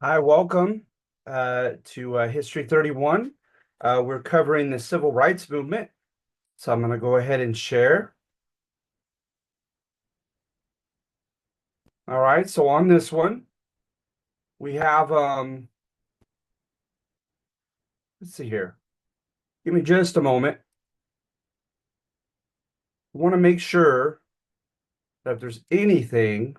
Hi, welcome to History 31. We're covering the civil rights movement. So I'm going to go ahead and share. All right, so on this one, we have, let's see here. Give me just a moment. I want to make sure that if there's anything,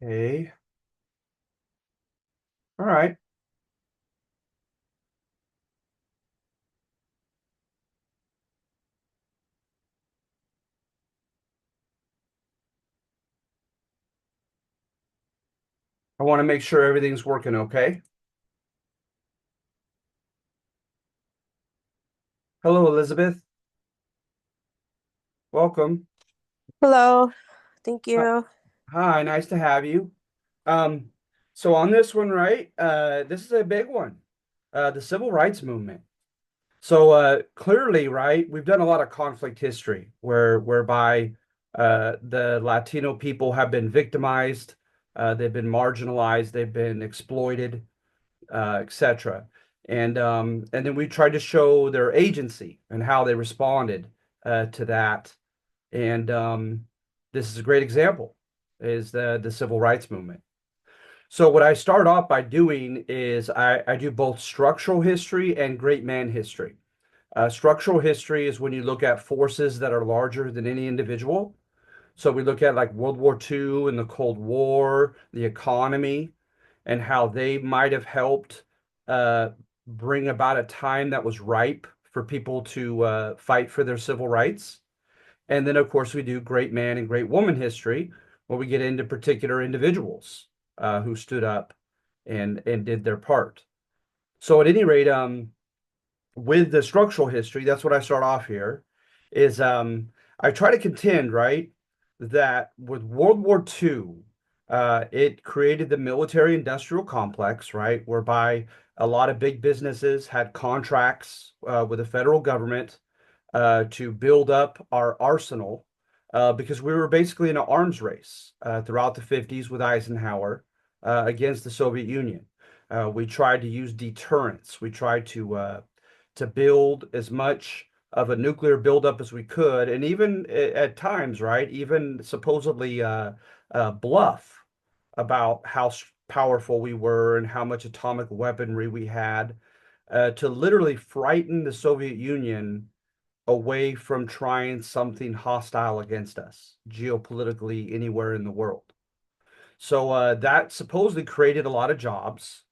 okay. All right. I want to make sure everything's working okay. Hello, Elizabeth. Welcome. Hello, thank Uh, you. Hi, nice to have you. Um, so on this one, right, this is a big one, the civil rights movement. So clearly, right, we've done a lot of conflict history whereby the Latino people have been victimized, they've been marginalized, they've been exploited, etc. And then we tried to show their agency and how they responded to that. And this is a great example, is the civil rights movement. So what I start off by doing is I do both structural history and great man history. Structural history is when you look at forces that are larger than any individual. So we look at like World War II and the Cold War, the economy, and how they might have helped uh, bring about a time that was ripe for people to fight for their civil rights. And then, of course, we do great man and great woman history, where we get into particular individuals who stood up and did their part. So, at any rate, with the structural history, that's what I start off here, is I try to contend, right, that with World War II, it created the military industrial complex, right, whereby a lot of big businesses had contracts with the federal government to build up our arsenal because we were basically in an arms race throughout the 50s with Eisenhower against the Soviet Union. We tried to use deterrence. We tried to build as much of a nuclear buildup as we could, and even at times, right, even supposedly bluff about how powerful we were and how much atomic weaponry we had to literally frighten the Soviet Union away from trying something hostile against us geopolitically anywhere in the world. So that supposedly created a lot of jobs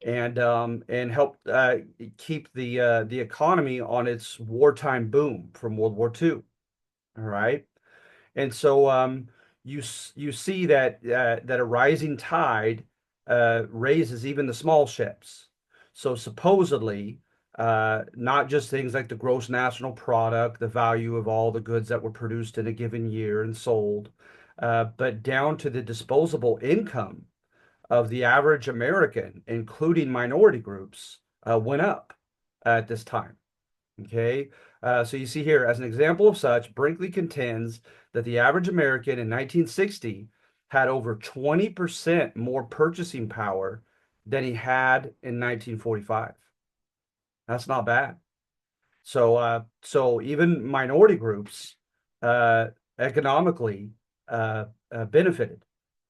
and helped keep the economy on its wartime boom from World War II. All right. And so you see that a rising tide raises even the small ships. So supposedly, not just things like the gross national product, the value of all the goods that were produced in a given year and sold, but down to the disposable income of the average American, including minority groups, went up at this time. Okay. So you see here, as an example of such, Brinkley contends that the average American in 1960 had over 20% more purchasing power than he had in 1945. That's not bad. So even minority groups uh, economically benefited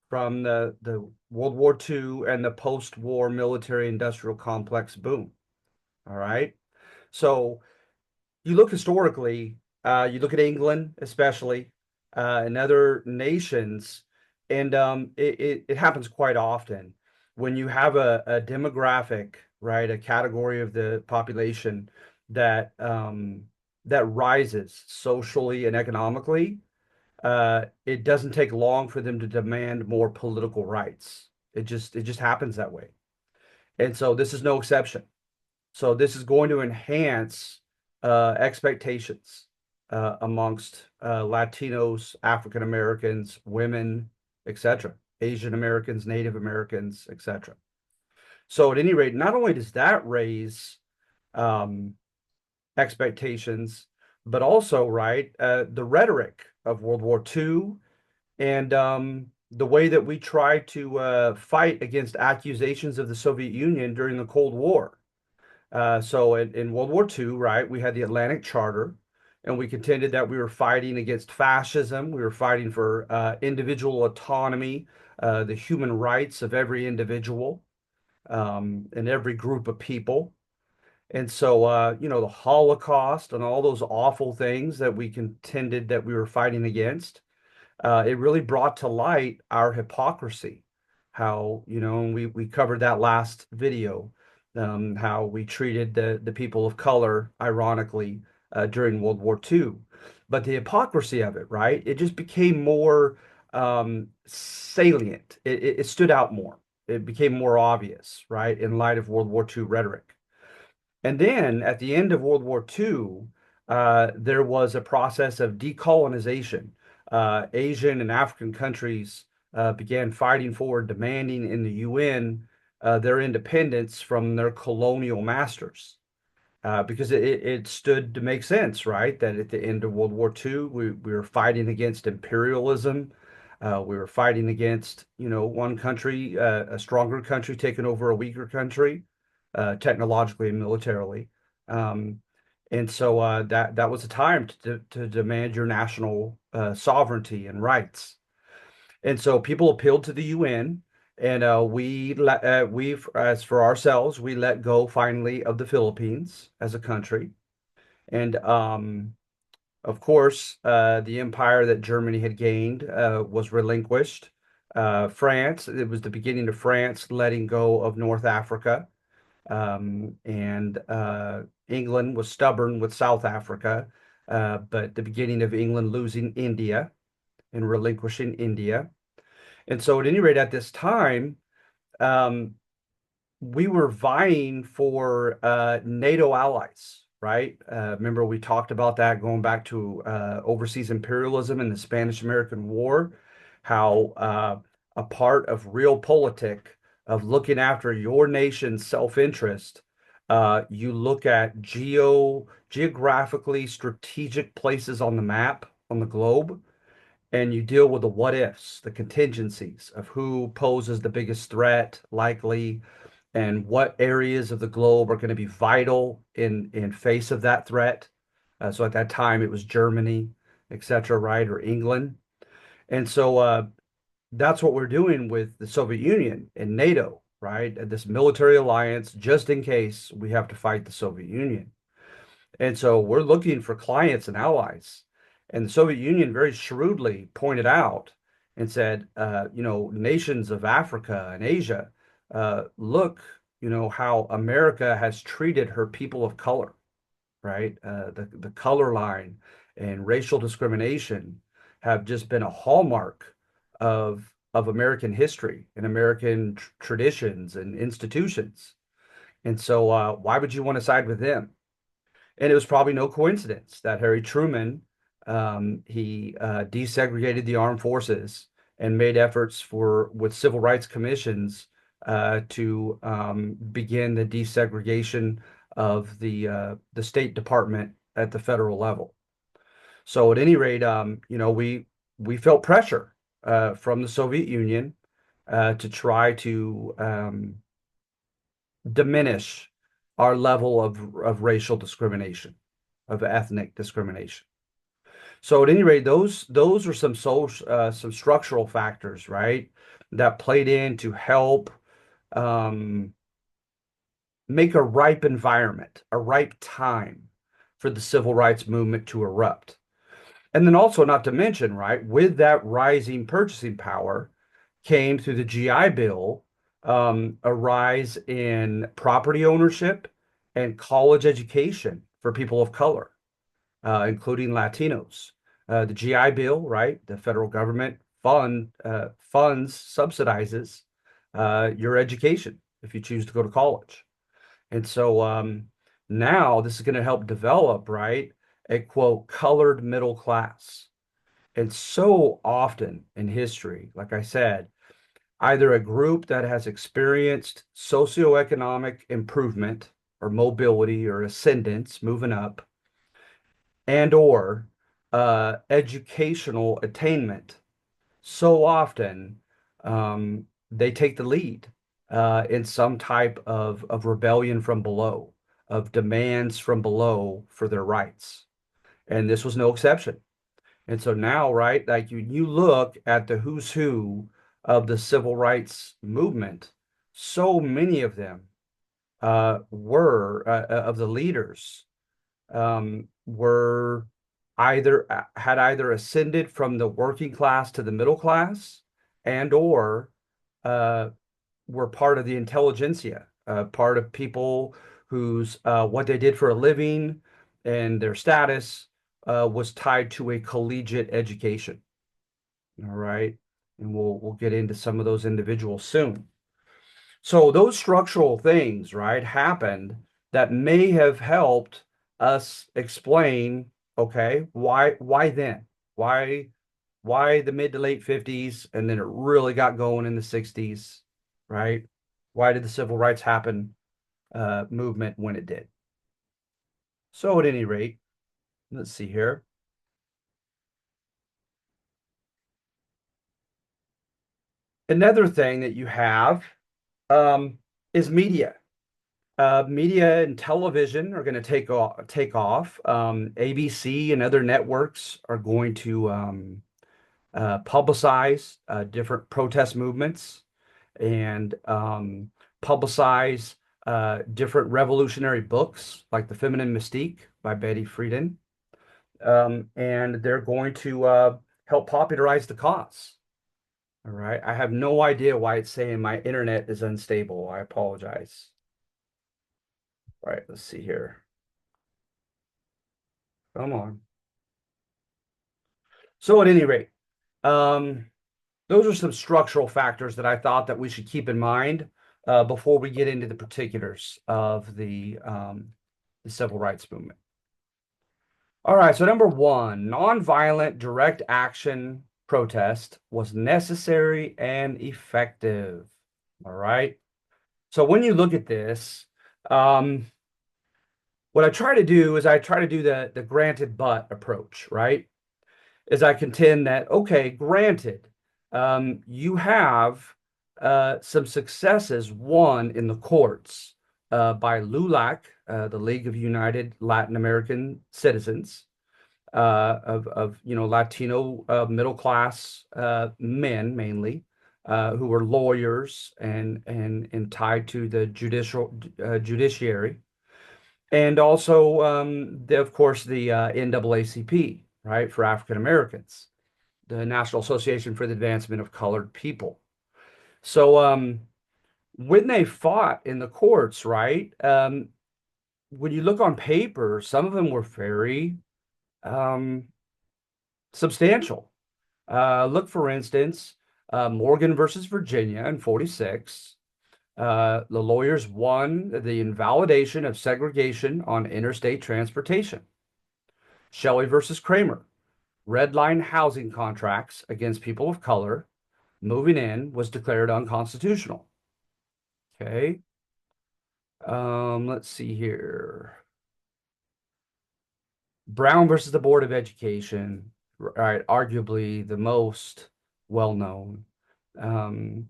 from the World War II and the post-war military industrial complex boom. All right. So you look historically, you look at England, especially, and other nations, and it happens quite often when you have a demographic, right, a category of the population that that rises socially and economically. It doesn't take long for them to demand more political rights. It just happens that way, and so this is no exception. So this is going to enhance expectations amongst Latinos, African Americans, women, etc., Asian Americans, Native Americans, etc. So at any rate, not only does that raise um, expectations, but also, right, the rhetoric of World War II and the way that we tried to fight against accusations of the Soviet Union during the Cold War. So in World War II, right, we had the Atlantic Charter, and we contended that we were fighting against fascism. We were fighting for individual autonomy, the human rights of every individual and every group of people. And so, the Holocaust and all those awful things that we contended that we were fighting against, it really brought to light our hypocrisy. How, and we covered that last video, how we treated the people of color, ironically, during World War II. But the hypocrisy of it, right? It just became more salient. It stood out more. It became more obvious, right, in light of World War II rhetoric. And then at the end of World War II, there was a process of decolonization. Asian and African countries began fighting for, demanding in the UN their independence from their colonial masters because it stood to make sense, right? That at the end of World War II, we were fighting against imperialism. We were fighting against, one country, a stronger country taking over a weaker country, technologically and militarily. Um, and so that was a time to demand your national sovereignty and rights. And so people appealed to the UN, and as for ourselves, we let go finally of the Philippines as a country. And of course, the empire that Germany had gained was relinquished. France, it was the beginning of France letting go of North Africa. And England was stubborn with South Africa, but the beginning of England losing India and relinquishing India. And so, at any rate, at this time, um, we were vying for NATO allies, right? Remember, we talked about that going back to overseas imperialism in the Spanish-American War, how a part of realpolitik of looking after your nation's self-interest, you look at geographically strategic places on the map on the globe and you deal with the what ifs, the contingencies of who poses the biggest threat, likely, and what areas of the globe are going to be vital in face of that threat. So at that time, it was Germany, etc., right, or England. And so that's what we're doing with the Soviet Union and NATO, right? This military alliance, just in case we have to fight the Soviet Union. And so we're looking for clients and allies. And the Soviet Union very shrewdly pointed out and said, nations of Africa and Asia, look, how America has treated her people of color, right? The color line and racial discrimination have just been a hallmark of American history and American traditions and institutions. And so, why would you want to side with them? And it was probably no coincidence that Harry Truman, he desegregated the armed forces and made efforts with civil rights commissions to begin the desegregation of the State Department at the federal level. So at any rate, we felt pressure from the Soviet Union to try to diminish our level of racial discrimination, of ethnic discrimination. So at any rate, those are some structural factors, right, that played in to help um, make a ripe environment, a ripe time for the civil rights movement to erupt. And then also, not to mention, right, with that rising purchasing power came through the GI Bill a rise in property ownership and college education for people of color, including Latinos. The GI Bill, right, the federal government funds, subsidizes your education if you choose to go to college. And so now this is going to help develop, right, a quote, colored middle class. And so often in history, like I said, either a group that has experienced socioeconomic improvement or mobility or ascendance, moving up, and or educational attainment so often they take the lead in some type of rebellion from below, of demands from below for their rights. And this was no exception. And so now, right, like you look at the who's who of the civil rights movement, so many of them were of the leaders were either had either ascended from the working class to the middle class and or uh, were part of the intelligentsia, part of people whose what they did for a living and their status was tied to a collegiate education. All right. And we'll get into some of those individuals soon. So those structural things, right, happened that may have helped us explain, okay, why then? Why why the mid to late 50s and then it really got going in the 60s, right? Why did the civil rights happen movement when it did? So at any rate, let's see here. Another thing that you have um, is media. Media and television are going to take off. ABC and other networks are going to publicize different protest movements and publicize different revolutionary books like The Feminine Mystique by Betty Friedan. And they're going to help popularize the cause. All right. I have no idea why it's saying my internet is unstable. I apologize. All right, let's see here. Come on. So at any rate, um, those are some structural factors that I thought that we should keep in mind before we get into the particulars of the civil rights movement. All right, so number one, nonviolent direct action protest was necessary and effective. All right. So when you look at this, um, what I try to do is I try to do the granted but approach, right? Is I contend that, okay, granted, you have some successes won in the courts by LULAC, the League of United Latin American Citizens, of Latino middle class men mainly, who were lawyers and tied to the judiciary, and also of course the NAACP, right, for African Americans, the National Association for the Advancement of Colored People. So when they fought in the courts, right, when you look on paper, some of them were very um, substantial. Look, for instance, Morgan versus Virginia in 46. The lawyers won the invalidation of segregation on interstate transportation. Shelley versus Kramer, red line housing contracts against people of color moving in was declared unconstitutional. Okay. Let's see here. Brown versus the Board of Education, right? Arguably the most well known. Um,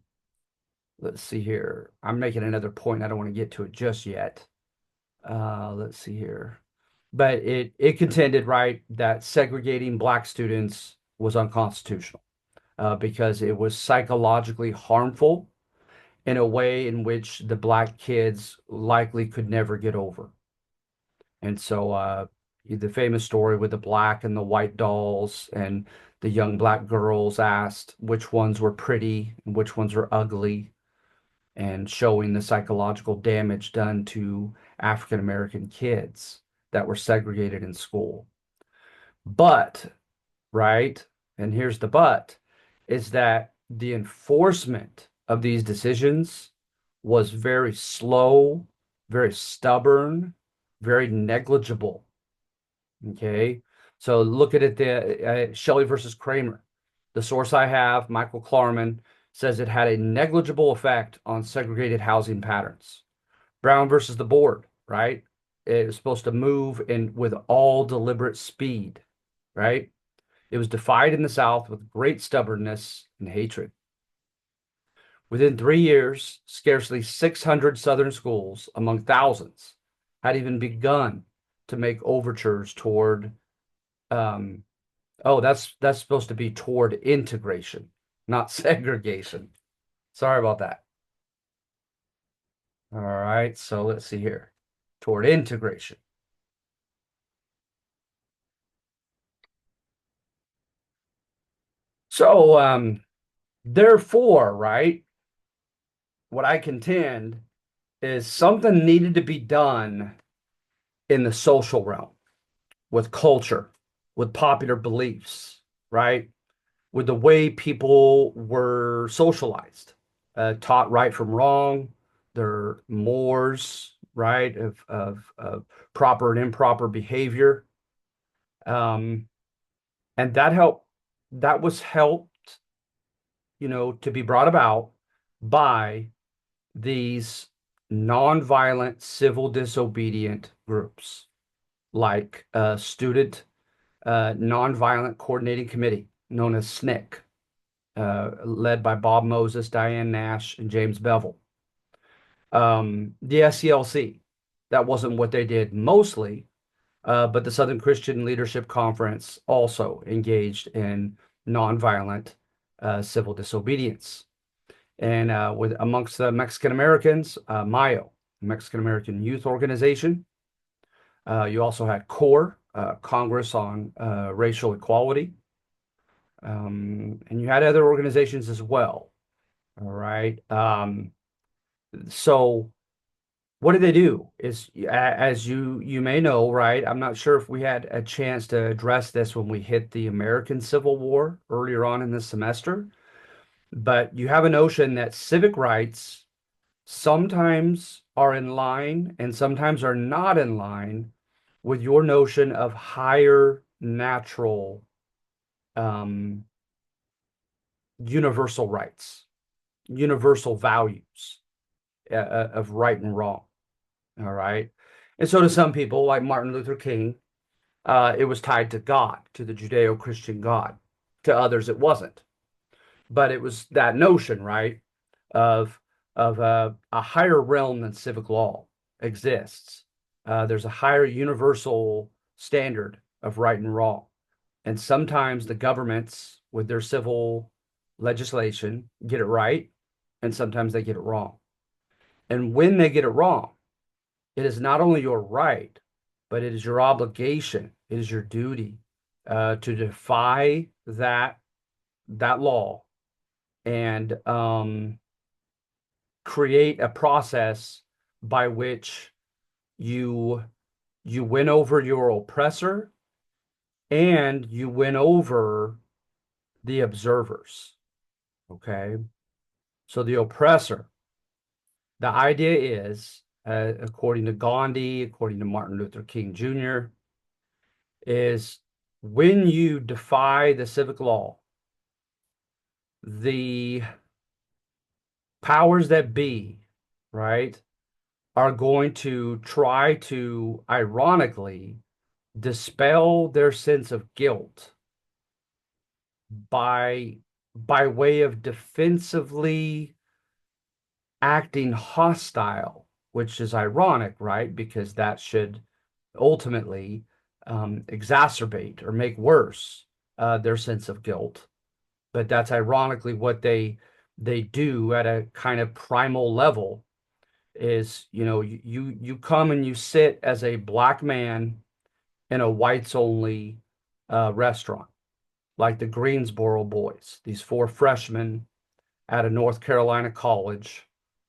let's see here. I'm making another point. I don't want to get to it just yet. Let's see here. But it contended, right, that segregating black students was unconstitutional because it was psychologically harmful in a way in which the black kids likely could never get over. And so the famous story with the black and the white dolls and the young black girls asked which ones were pretty and which ones were ugly, and showing the psychological damage done to African American kids that were segregated in school. But, right, and here's the but, is that the enforcement of these decisions was very slow, very stubborn, very negligible. Okay. So look at it, the Shelley versus Kramer. The source I have, Michael Klarman, says it had a negligible effect on segregated housing patterns. Brown versus the board, right? It was supposed to move in with all deliberate speed, right? It was defied in the South with great stubbornness and hatred. Within 3 years, scarcely 600 Southern schools, among thousands, had even begun to make overtures toward, um, oh, that's supposed to be toward integration, not segregation. Sorry about that. All right, so let's see here. Toward integration. So, therefore, right, what I contend is something needed to be done in the social realm with culture, with popular beliefs, right? With the way people were socialized, taught right from wrong, their mores, right, of proper and improper behavior. Um, and that was helped, to be brought about by these nonviolent civil disobedient groups like Student Nonviolent Coordinating Committee, known as SNCC, led by Bob Moses, Diane Nash, and James Bevel. The SCLC, that wasn't what they did mostly, but the Southern Christian Leadership Conference also engaged in nonviolent civil disobedience. And with amongst the Mexican Americans, Mayo, Mexican American Youth Organization. You also had CORE, Congress on Racial Equality. And you had other organizations as well. All right. So what did they do? Is as you may know, right? I'm not sure if we had a chance to address this when we hit the American Civil War earlier on in the semester, but you have a notion that civic rights sometimes are in line and sometimes are not in line with your notion of higher natural um, universal rights, universal values of right and wrong. All right. And so to some people, like Martin Luther King, it was tied to God, to the Judeo-Christian God. To others, it wasn't. But it was that notion, right, of a higher realm than civic law exists. There's a higher universal standard of right and wrong. And sometimes the governments, with their civil legislation, get it right, and sometimes they get it wrong. And when they get it wrong, it is not only your right, but it is your obligation, it is your duty to defy that law and create a process by which you you win over your oppressor and you win over the observers. Okay. So the oppressor, the idea is, according to Gandhi, according to Martin Luther King Jr., is when you defy the civic law, the powers that be, right, are going to try to ironically dispel their sense of guilt by by way of defensively acting hostile, which is ironic, right? Because that should ultimately exacerbate or make worse their sense of guilt. But that's ironically what they do at a kind of primal level is, you come and you sit as a black man in a whites only restaurant, like the Greensboro boys, these four freshmen at a North Carolina college,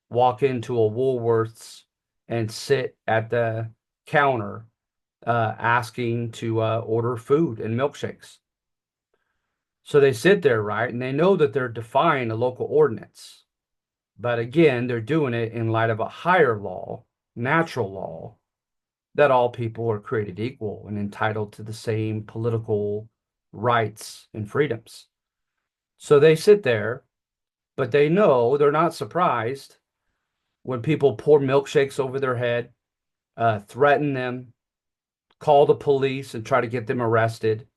walk into a Woolworths and sit at the counter asking to order food and milkshakes. So they sit there, right? And they know that they're defying a local ordinance. But again, they're doing it in light of a higher law, natural law, that all people are created equal and entitled to the same political rights and freedoms. So they sit there, but they know they're not surprised when people pour milkshakes over their head, threaten them, call the police and try to get them arrested,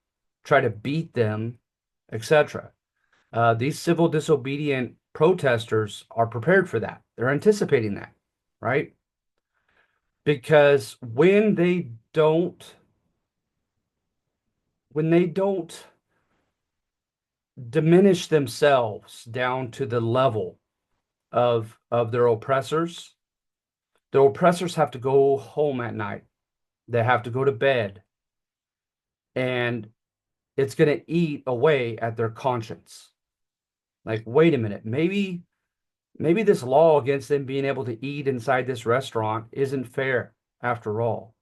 try to beat them, etc. These civil disobedient protesters are prepared for that. They're anticipating that, right? Because when they don't diminish themselves down to the level of their oppressors, the oppressors have to go home at night. They have to go to bed, and it's going to eat away at their conscience. Like, wait a minute, maybe this law against them being able to eat inside this restaurant isn't fair after all.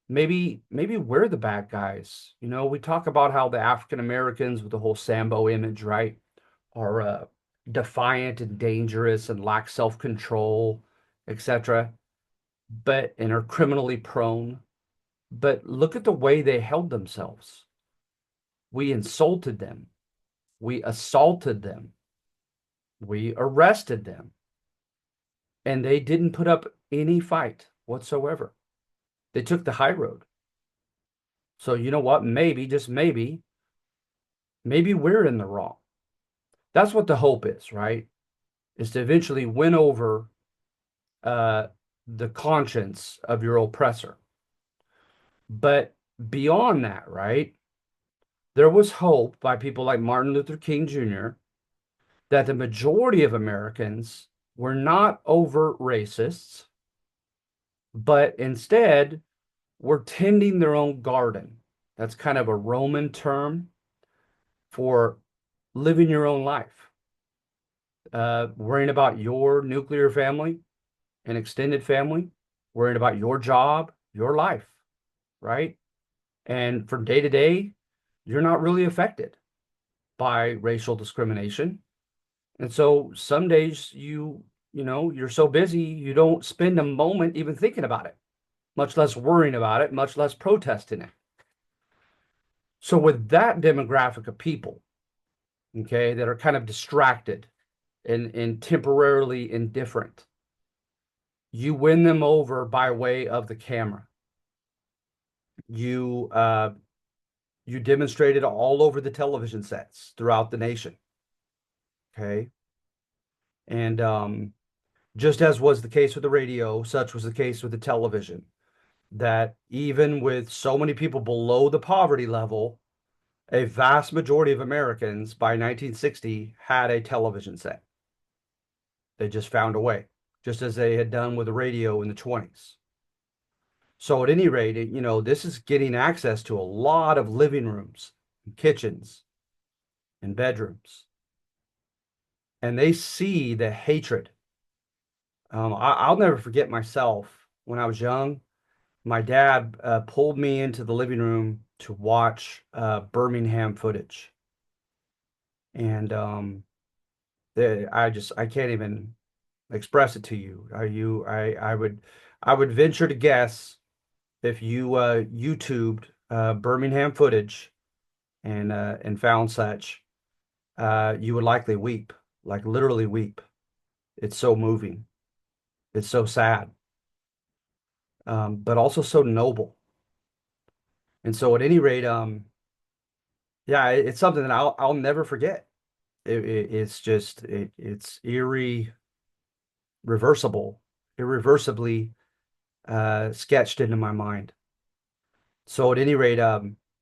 Maybe we're the bad guys. We talk about how the African Americans with the whole Sambo image, right, are defiant and dangerous and lack self-control, etc. But and are criminally prone. But look at the way they held themselves. We insulted them. We assaulted them. We arrested them. And they didn't put up any fight whatsoever. They took the high road. So you know what? Maybe, just maybe we're in the wrong. That's what the hope is, right? Is to eventually win over uh, the conscience of your oppressor. But beyond that, right? There was hope by people like Martin Luther King Jr. that the majority of Americans were not overt racists, but instead were tending their own garden. That's kind of a Roman term for living your own life, worrying about your nuclear family and extended family, worrying about your job, your life, right? And from day to day, you're not really affected by racial discrimination. And so some days you're so busy, you don't spend a moment even thinking about it, much less worrying about it, much less protesting it. So with that demographic of people, okay, that are kind of distracted and temporarily indifferent, you win them over by way of the camera. You you demonstrated all over the television sets throughout the nation. Okay. And just as was the case with the radio, such was the case with the television, that even with so many people below the poverty level, a vast majority of Americans by 1960 had a television set. They just found a way, just as they had done with the radio in the 20s. So at any rate, this is getting access to a lot of living rooms, and kitchens, and bedrooms. And they see the hatred. I'll never forget myself when I was young. My dad pulled me into the living room to watch Birmingham footage. And I can't even express it to you. I would venture to guess if you YouTubed Birmingham footage and found such, you would likely weep, like literally weep. It's so moving. It's so sad, but also so noble. And so, at any rate, yeah, it's something that I'll never forget. It's just it's irreversibly sketched into my mind. So at any rate,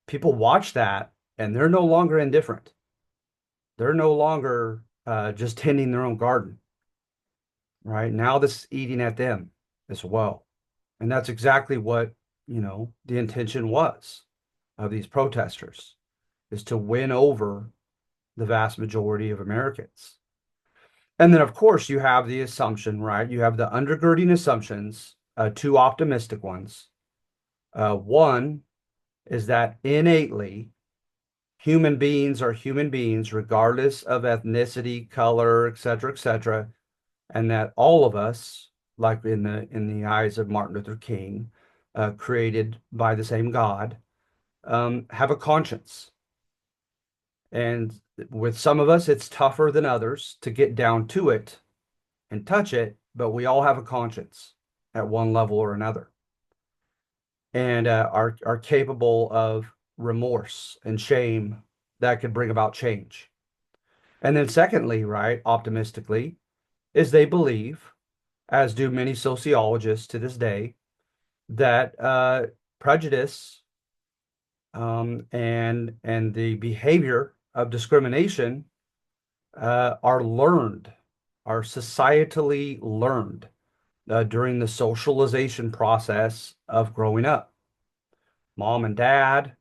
people watch that and they're no longer indifferent. They're no longer just tending their own garden, right? Now this is eating at them as well. And that's exactly what, the intention was of these protesters, is to win over the vast majority of Americans. And then, of course, you have the assumption, right? You have the undergirding assumptions, two optimistic ones. One is that innately human beings are human beings, regardless of ethnicity, color, et cetera, and that all of us, like in the eyes of Martin Luther King, created by the same God, have a conscience. And with some of us, it's tougher than others to get down to it and touch it, but we all have a conscience at one level or another, and are capable of remorse and shame that could bring about change. And then secondly, right, optimistically, is they believe, as do many sociologists to this day, that prejudice and the behavior of discrimination are learned, are societally learned during the socialization process of growing up. Mom and dad,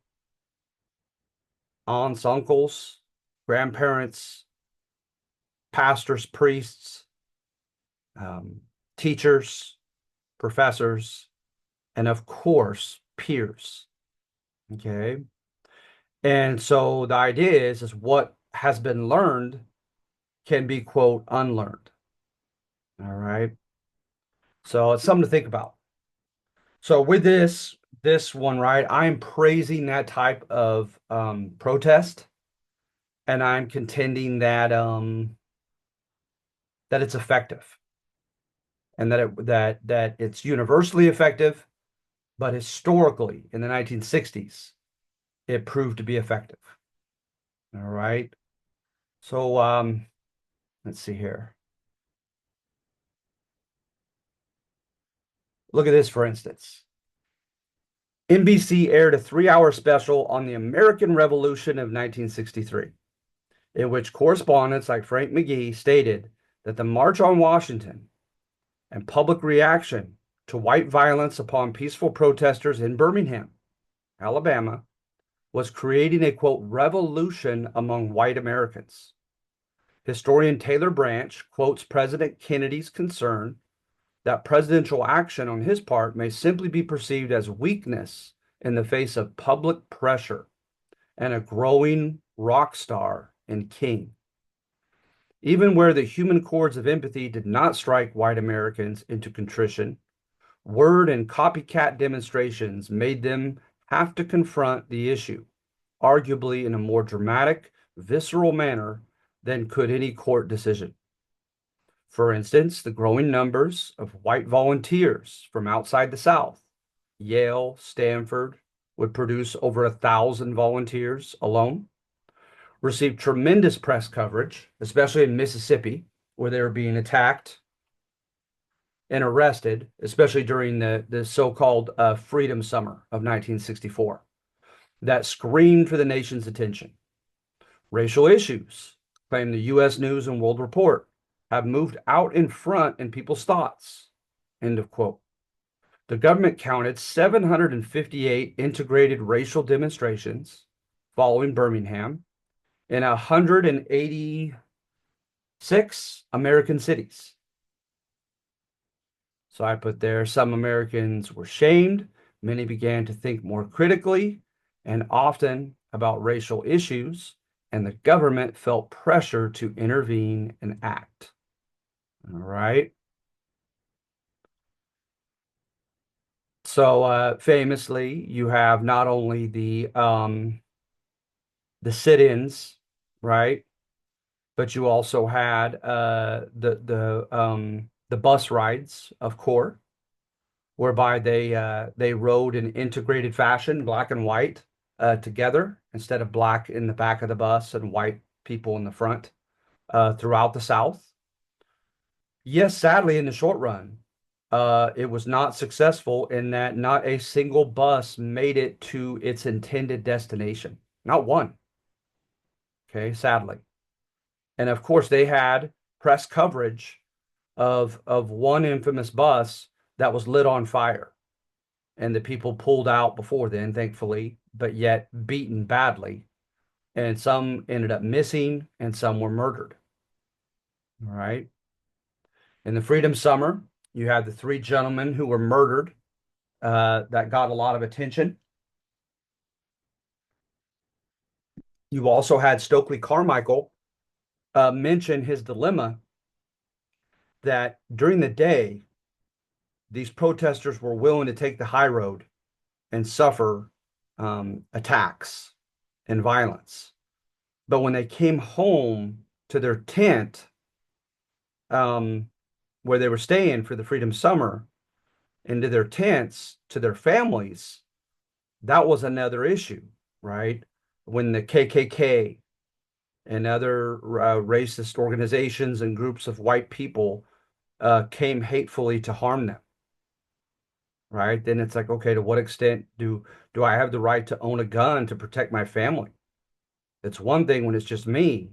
aunts, uncles, grandparents, pastors, priests, um, teachers, professors, and of course, peers. Okay. And so the idea is what has been learned can be, quote, unlearned. All right. So it's something to think about. So with this one, right, I'm praising that type of protest, and I'm contending that it's effective and that it's universally effective, but historically in the 1960s, it proved to be effective. All right. So let's see here. Look at this, for instance. NBC aired a 3-hour special on the American Revolution of 1963, in which correspondents like Frank McGee stated that the March on Washington and public reaction to white violence upon peaceful protesters in Birmingham, Alabama, was creating a, quote, revolution among white Americans. Historian Taylor Branch quotes President Kennedy's concern that presidential action on his part may simply be perceived as weakness in the face of public pressure and a growing rock star and king. Even where the human chords of empathy did not strike white Americans into contrition, word and copycat demonstrations made them have to confront the issue, arguably in a more dramatic, visceral manner than could any court decision. For instance, the growing numbers of white volunteers from outside the South, Yale, Stanford, would produce over 1,000 volunteers alone, received tremendous press coverage, especially in Mississippi, where they were being attacked and arrested, especially during the so-called Freedom Summer of 1964, that screamed for the nation's attention. Racial issues, claim the U.S. News and World Report, have moved out in front in people's thoughts. End of quote. The government counted 758 integrated racial demonstrations following Birmingham in 186 American cities. So I put there, some Americans were shamed, many began to think more critically and often about racial issues, and the government felt pressure to intervene and act. All right. So famously, you have not only the sit-ins, right? But you also had the bus rides of court, whereby they rode in integrated fashion, black and white, together instead of black in the back of the bus and white people in the front, throughout the South. Yes, sadly, in the short run, it was not successful in that not a single bus made it to its intended destination. Not one. Okay, sadly. And of course, they had press coverage of one infamous bus that was lit on fire. And the people pulled out before then, thankfully, but yet beaten badly. And some ended up missing and some were murdered. All right. In the Freedom Summer, you had the three gentlemen who were murdered that got a lot of attention. You also had Stokely Carmichael mention his dilemma that during the day, these protesters were willing to take the high road and suffer attacks and violence. But when they came home to their tent, um, where they were staying for the Freedom Summer, into their tents to their families, that was another issue. right? When the KKK and other racist organizations and groups of white people came hatefully to harm them, right? Then it's like, okay, to what extent do I have the right to own a gun to protect my family? It's one thing when it's just me,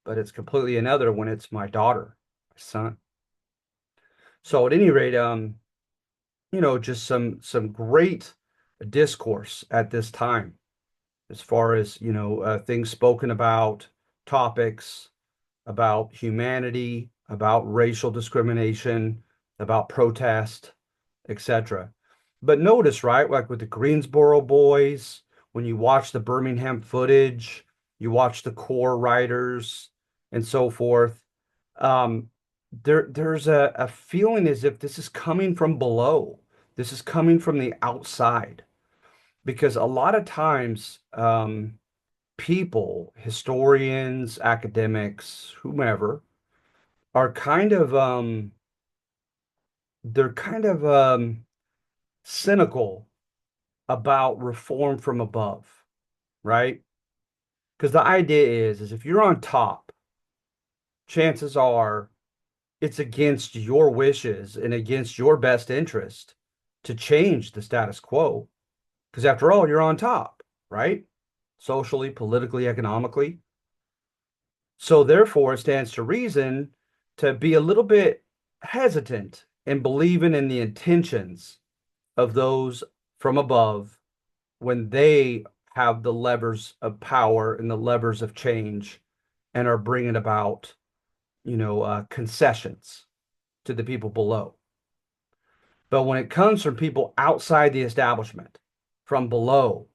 but it's completely another when it's my daughter, my son. So at any rate, just some great discourse at this time as far as, things spoken about, topics about humanity, about racial discrimination, about protest, etc. But notice, right, like with the Greensboro boys, when you watch the Birmingham footage, you watch the core writers and so forth, um, there's a feeling as if this is coming from below. This is coming from the outside. Because a lot of times, people, historians, academics, whomever, are they're kind of cynical about reform from above, right? Because the idea is if you're on top, chances are it's against your wishes and against your best interest to change the status quo. Because after all, you're on top, right? Socially, politically, economically. So therefore, it stands to reason to be a little bit hesitant in believing in the intentions of those from above when they have the levers of power and the levers of change and are bringing about, concessions to the people below. But when it comes from people outside the establishment, from below,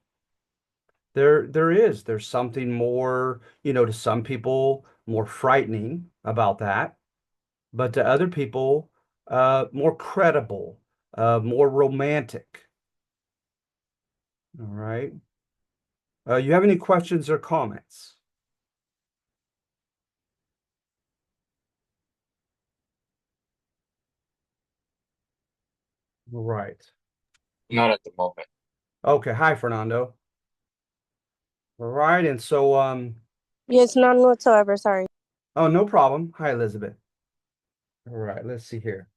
there's something more, to some people more frightening about that, but to other people, more credible, more romantic. All right. You have any questions or comments? Right. Not at the moment. Okay. Hi, Fernando. All right. And so, Yes, none whatsoever. Sorry. oh, no problem. Hi, Elizabeth. All right. Let's see here.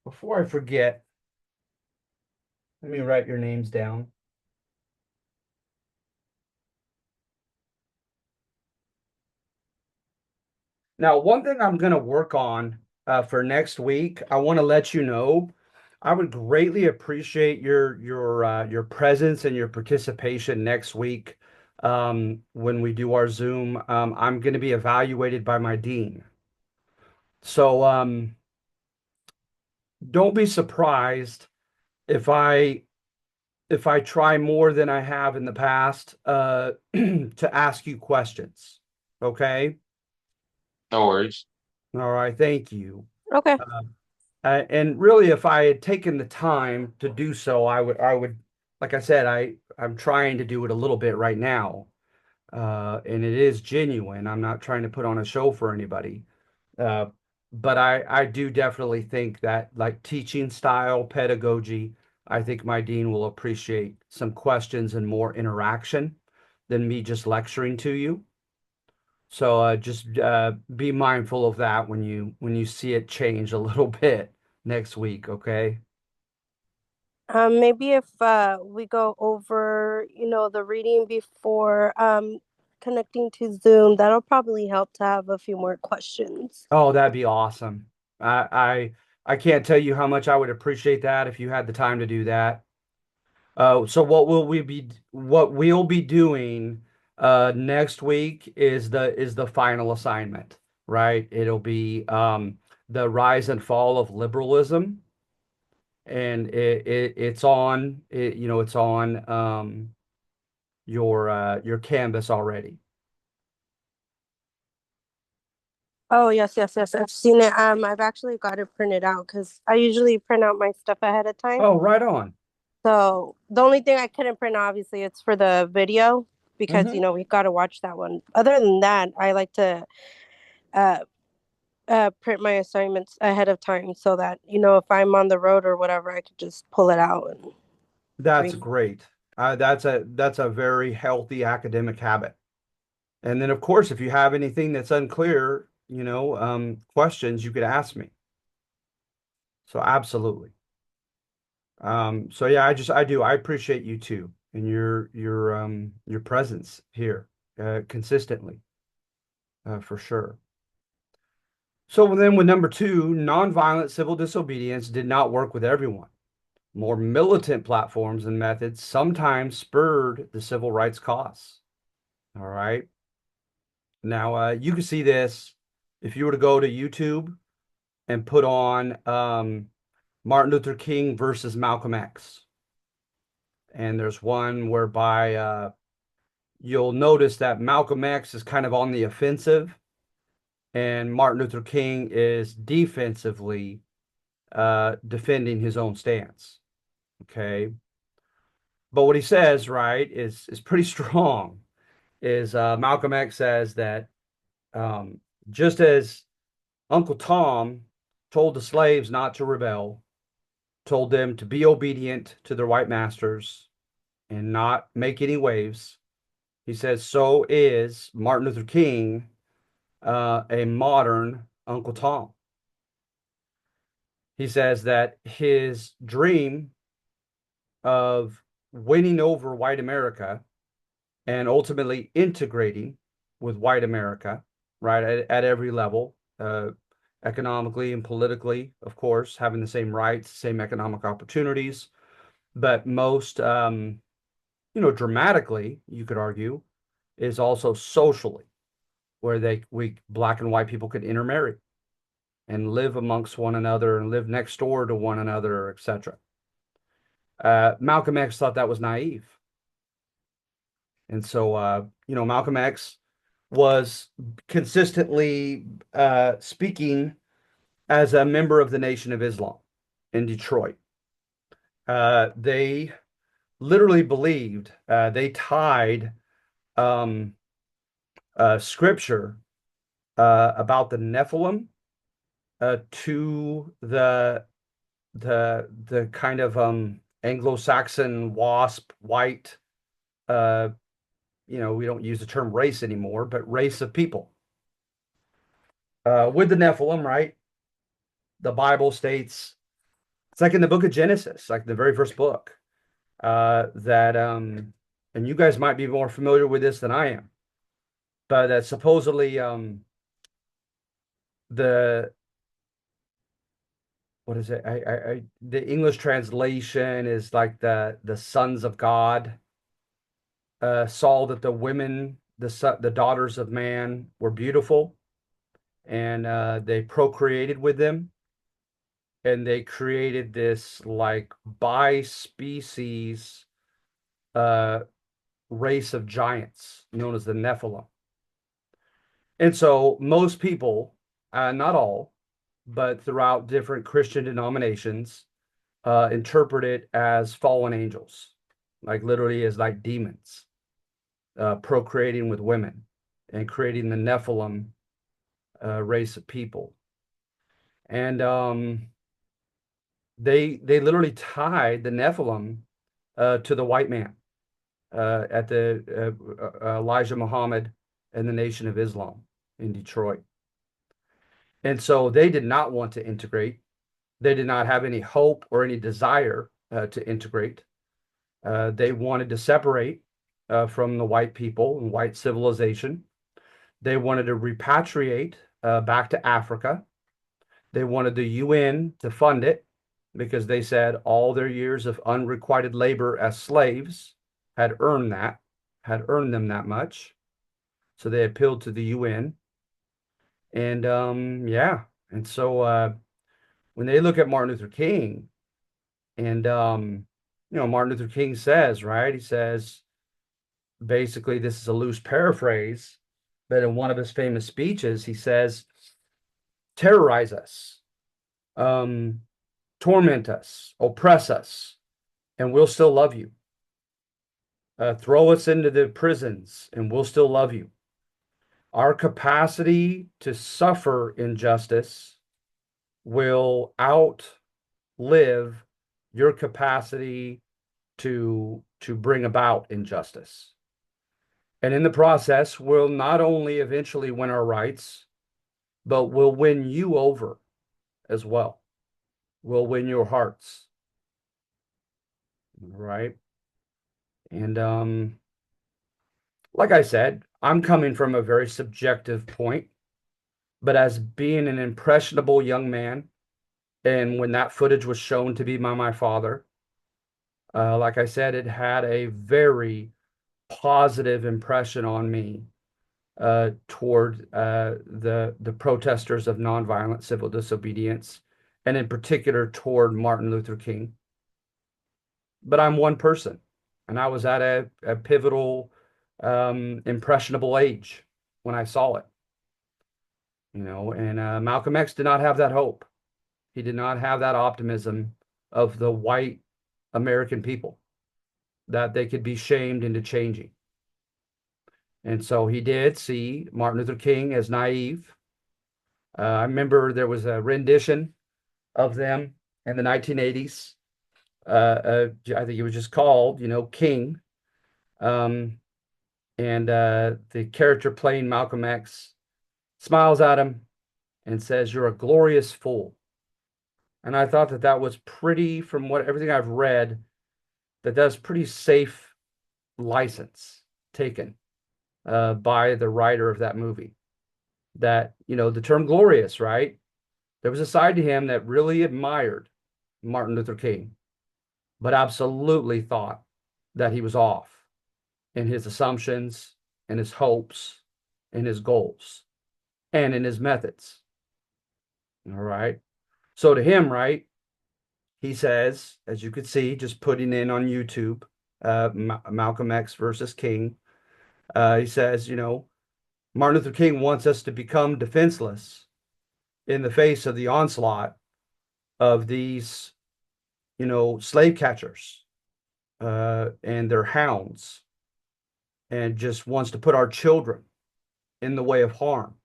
Before I forget, let me write your names down. Now, one thing I'm going to work on for next week, I want to let you know, I would greatly appreciate your presence and your participation next week when we do our Zoom. I'm going to be evaluated by my dean. So don't be surprised if I try more than I have in the past to ask you questions. Okay? No worries. All right, thank you. Okay. Uh, and really, if I had taken the time to do so, I would, like I said, I'm trying to do it a little bit right now, and it is genuine. I'm not trying to put on a show for anybody, uh, but I do definitely think that like teaching style pedagogy, I think my dean will appreciate some questions and more interaction than me just lecturing to you. So just be mindful of that when you see it change a little bit next week, okay? Maybe if we go over, the reading before connecting to Zoom, that'll probably help to have a few more questions. Oh, that'd be awesome. I can't tell you how much I would appreciate that if you had the time to do that. So what we'll be doing next week is the final assignment, right? It'll be the rise and fall of liberalism, and it's on your canvas already. Oh, yes, yes, yes. I've seen it. I've actually got it printed out because I usually print out my stuff ahead of time. Oh, right on. So the only thing I couldn't print, obviously, it's for the video because, Hmm. we got to watch that one. Other than that, I like to uh, print my assignments ahead of time so that, if I'm on the road or whatever, I could just pull it out and That's read. great. That's a very healthy academic habit. And then, of course, if you have anything that's unclear, questions, you could ask me. So absolutely. So yeah, I appreciate you too and your presence here consistently for sure. So then with number two, nonviolent civil disobedience did not work with everyone. More militant platforms and methods sometimes spurred the civil rights cause. All right. Now, you can see this if you were to go to YouTube and put on Martin Luther King versus Malcolm X. And there's one whereby you'll notice that Malcolm X is kind of on the offensive and Martin Luther King is defensively defending his own stance. Okay. But what he says, right, is pretty strong. Is Malcolm X says that um, just as Uncle Tom told the slaves not to rebel, told them to be obedient to their white masters and not make any waves. He says, so is Martin Luther King a modern Uncle Tom. He says that his dream of winning over white America and ultimately integrating with white America, right, at every level, economically and politically, of course, having the same rights, same economic opportunities, but most, dramatically, you could argue, is also socially, where we black and white people could intermarry and live amongst one another and live next door to one another, etc. Malcolm X thought that was naive. And so, Malcolm X was consistently speaking as a member of the Nation of Islam in Detroit. They literally believed they tied um, scripture about the Nephilim to the kind of Anglo-Saxon WASP white we don't use the term race anymore, but race of people. With the Nephilim, right? The Bible states it's like in the book of Genesis, like the very first book, that and you guys might be more familiar with this than I am, but that supposedly the what is it? The English translation is like the sons of God saw that the women, the daughters of man, were beautiful, and they procreated with them, and they created this like bi-species uh, race of giants known as the Nephilim. And so most people, not all, but throughout different Christian denominations, interpret it as fallen angels, like literally as like demons, procreating with women and creating the Nephilim race of people. And they literally tied the Nephilim to the white man at the Elijah Muhammad and the Nation of Islam in Detroit. And so they did not want to integrate. They did not have any hope or any desire to integrate. They wanted to separate from the white people and white civilization. They wanted to repatriate back to Africa. They wanted the UN to fund it because they said all their years of unrequited labor as slaves had earned them that much. So they appealed to the UN. And yeah. And so when they look at Martin Luther King, and Martin Luther King says, right? He says, basically, this is a loose paraphrase, but in one of his famous speeches, he says, terrorize us, torment us, oppress us, and we'll still love you. Throw us into the prisons, and we'll still love you. Our capacity to suffer injustice will outlive your capacity to bring about injustice. And in the process, we'll not only eventually win our rights, but we'll win you over as well. We'll win your hearts, right? And like I said, I'm coming from a very subjective point, but as being an impressionable young man, and when that footage was shown to be by my father, like I said, it had a very positive impression on me toward the protesters of nonviolent civil disobedience, and in particular toward Martin Luther King. But I'm one person, and I was at a pivotal, impressionable age when I saw it. And Malcolm X did not have that hope. He did not have that optimism of the white American people that they could be shamed into changing. And so he did see Martin Luther King as naive. I remember there was a rendition of them in the 1980s. I think it was just called, King. Um, and the character playing Malcolm X smiles at him and says, "You're a glorious fool." And I thought that that was pretty, from what everything I've read, that that's pretty safe license taken by the writer of that movie. That, the term glorious, right? There was a side to him that really admired Martin Luther King, but absolutely thought that he was off in his assumptions, in his hopes, in his goals, and in his methods. All right. So to him, right, he says, as you could see, just putting in on YouTube, Malcolm X versus King, he says, Martin Luther King wants us to become defenseless in the face of the onslaught of these, slave catchers and their hounds, and just wants to put our children in the way of harm.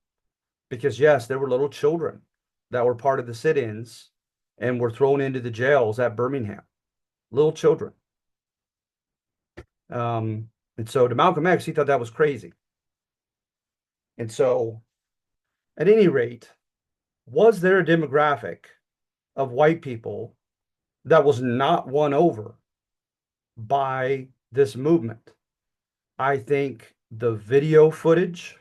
Because, yes, there were little children that were part of the sit ins and were thrown into the jails at Birmingham. Little children. And so to Malcolm X, he thought that was crazy. And so, at any rate, was there a demographic of white people that was not won over by this movement? I think the video footage,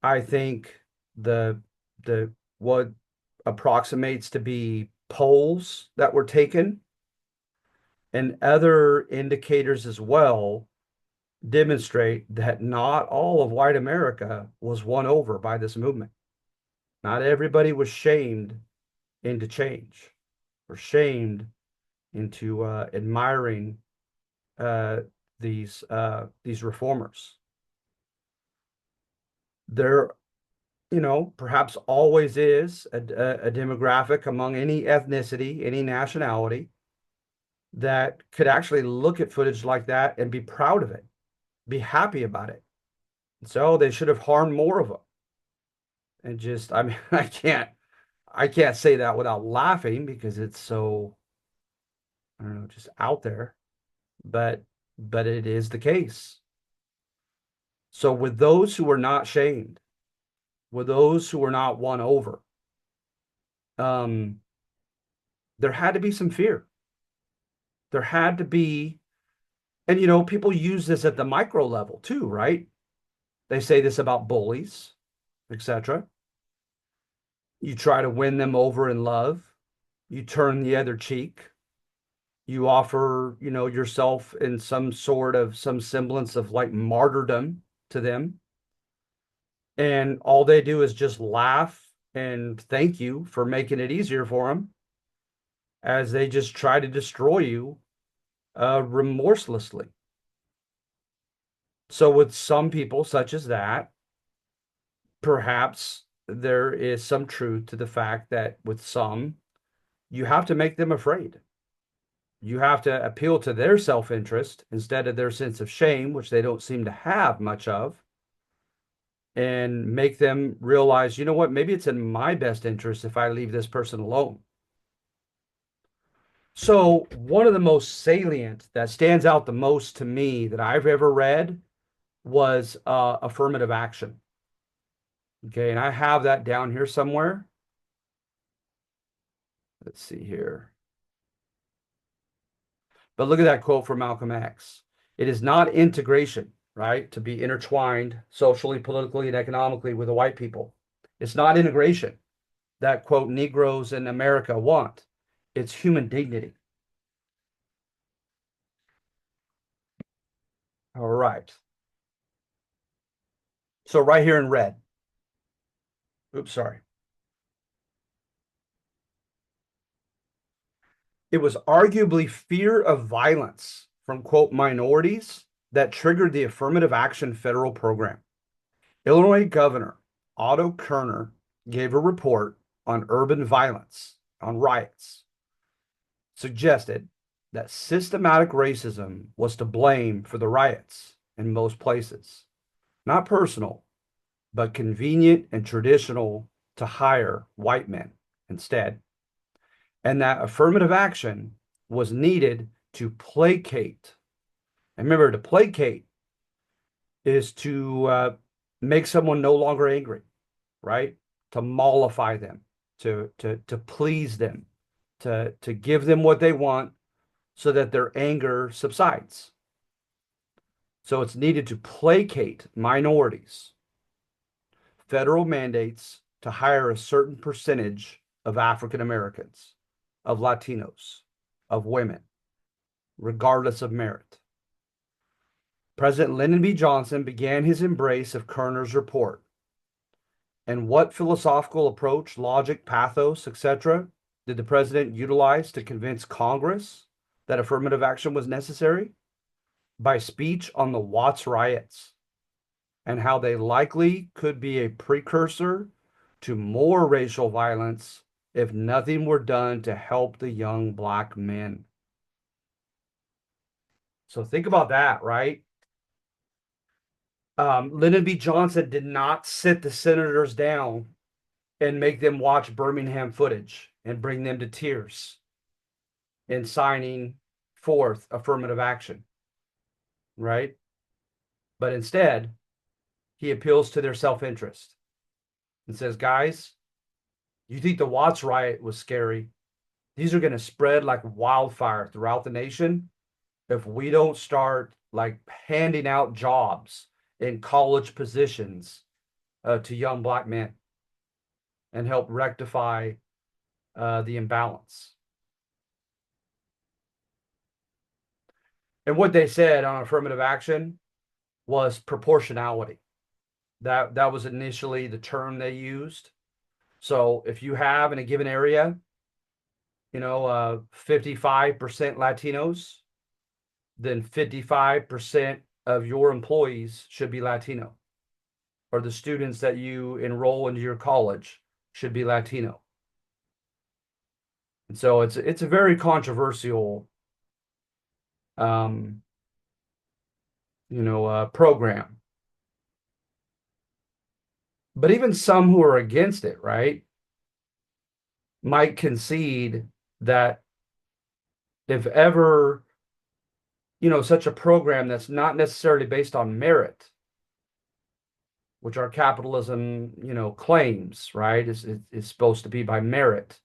I think the what approximates to be polls that were taken, and other indicators as well, demonstrate that not all of white America was won over by this movement. Not everybody was shamed into change, or shamed into admiring uh, these reformers. There, perhaps always is a demographic among any ethnicity, any nationality, that could actually look at footage like that and be proud of it, be happy about it. So they should have harmed more of them. And just, I mean, I can't say that without laughing, because it's so, I don't know, just out there. But it is the case. So with those who were not shamed, with those who were not won over, um, there had to be some fear. There had to be, and people use this at the micro level too, right? They say this about bullies, etc. You try to win them over in love. You turn the other cheek. You offer, yourself in some semblance of like martyrdom to them. And all they do is just laugh and thank you for making it easier for them, as they just try to destroy you remorselessly. So with some people such as that, perhaps there is some truth to the fact that with some, you have to make them afraid. You have to appeal to their self-interest instead of their sense of shame, which they don't seem to have much of, and make them realize, what, maybe it's in my best interest if I leave this person alone. So one of the most salient that stands out the most to me that I've ever read was affirmative action. Okay, and I have that down here somewhere. Let's see here. But look at that quote from Malcolm X. It is not integration, right? To be intertwined socially, politically, and economically with the white people. It's not integration that, quote, Negroes in America want. It's human dignity. All right. So right here in red. Oops, sorry. It was arguably fear of violence from, quote, minorities that triggered the affirmative action federal program. Illinois Governor Otto Kerner gave a report on urban violence, on riots, suggested that systematic racism was to blame for the riots in most places. Not personal, but convenient and traditional to hire white men instead. And that affirmative action was needed to placate. And remember, to placate is to make someone no longer angry, right? To mollify them, to please them, to give them what they want so that their anger subsides. So it's needed to placate minorities. Federal mandates to hire a certain percentage of African Americans, of Latinos, of women, regardless of merit. President Lyndon B. Johnson began his embrace of Kerner's report. And what philosophical approach, logic, pathos, etc., did the president utilize to convince Congress that affirmative action was necessary? By speech on the Watts riots and how they likely could be a precursor to more racial violence if nothing were done to help the young black men. So think about that, right? Lyndon B. Johnson did not sit the senators down and make them watch Birmingham footage and bring them to tears in signing forth affirmative action, right? But instead, he appeals to their self interest and says, guys, you think the Watts riot was scary? These are going to spread like wildfire throughout the nation if we don't start like handing out jobs in college positions to young black men and help rectify the imbalance. And what they said on affirmative action was proportionality. That was initially the term they used. So if you have in a given area, 55% Latinos, then 55% of your employees should be Latino, or the students that you enroll into your college should be Latino. And so it's a very controversial um, program. But even some who are against it, right, might concede that if ever, such a program that's not necessarily based on merit, which our capitalism, claims, right, is supposed to be by merit.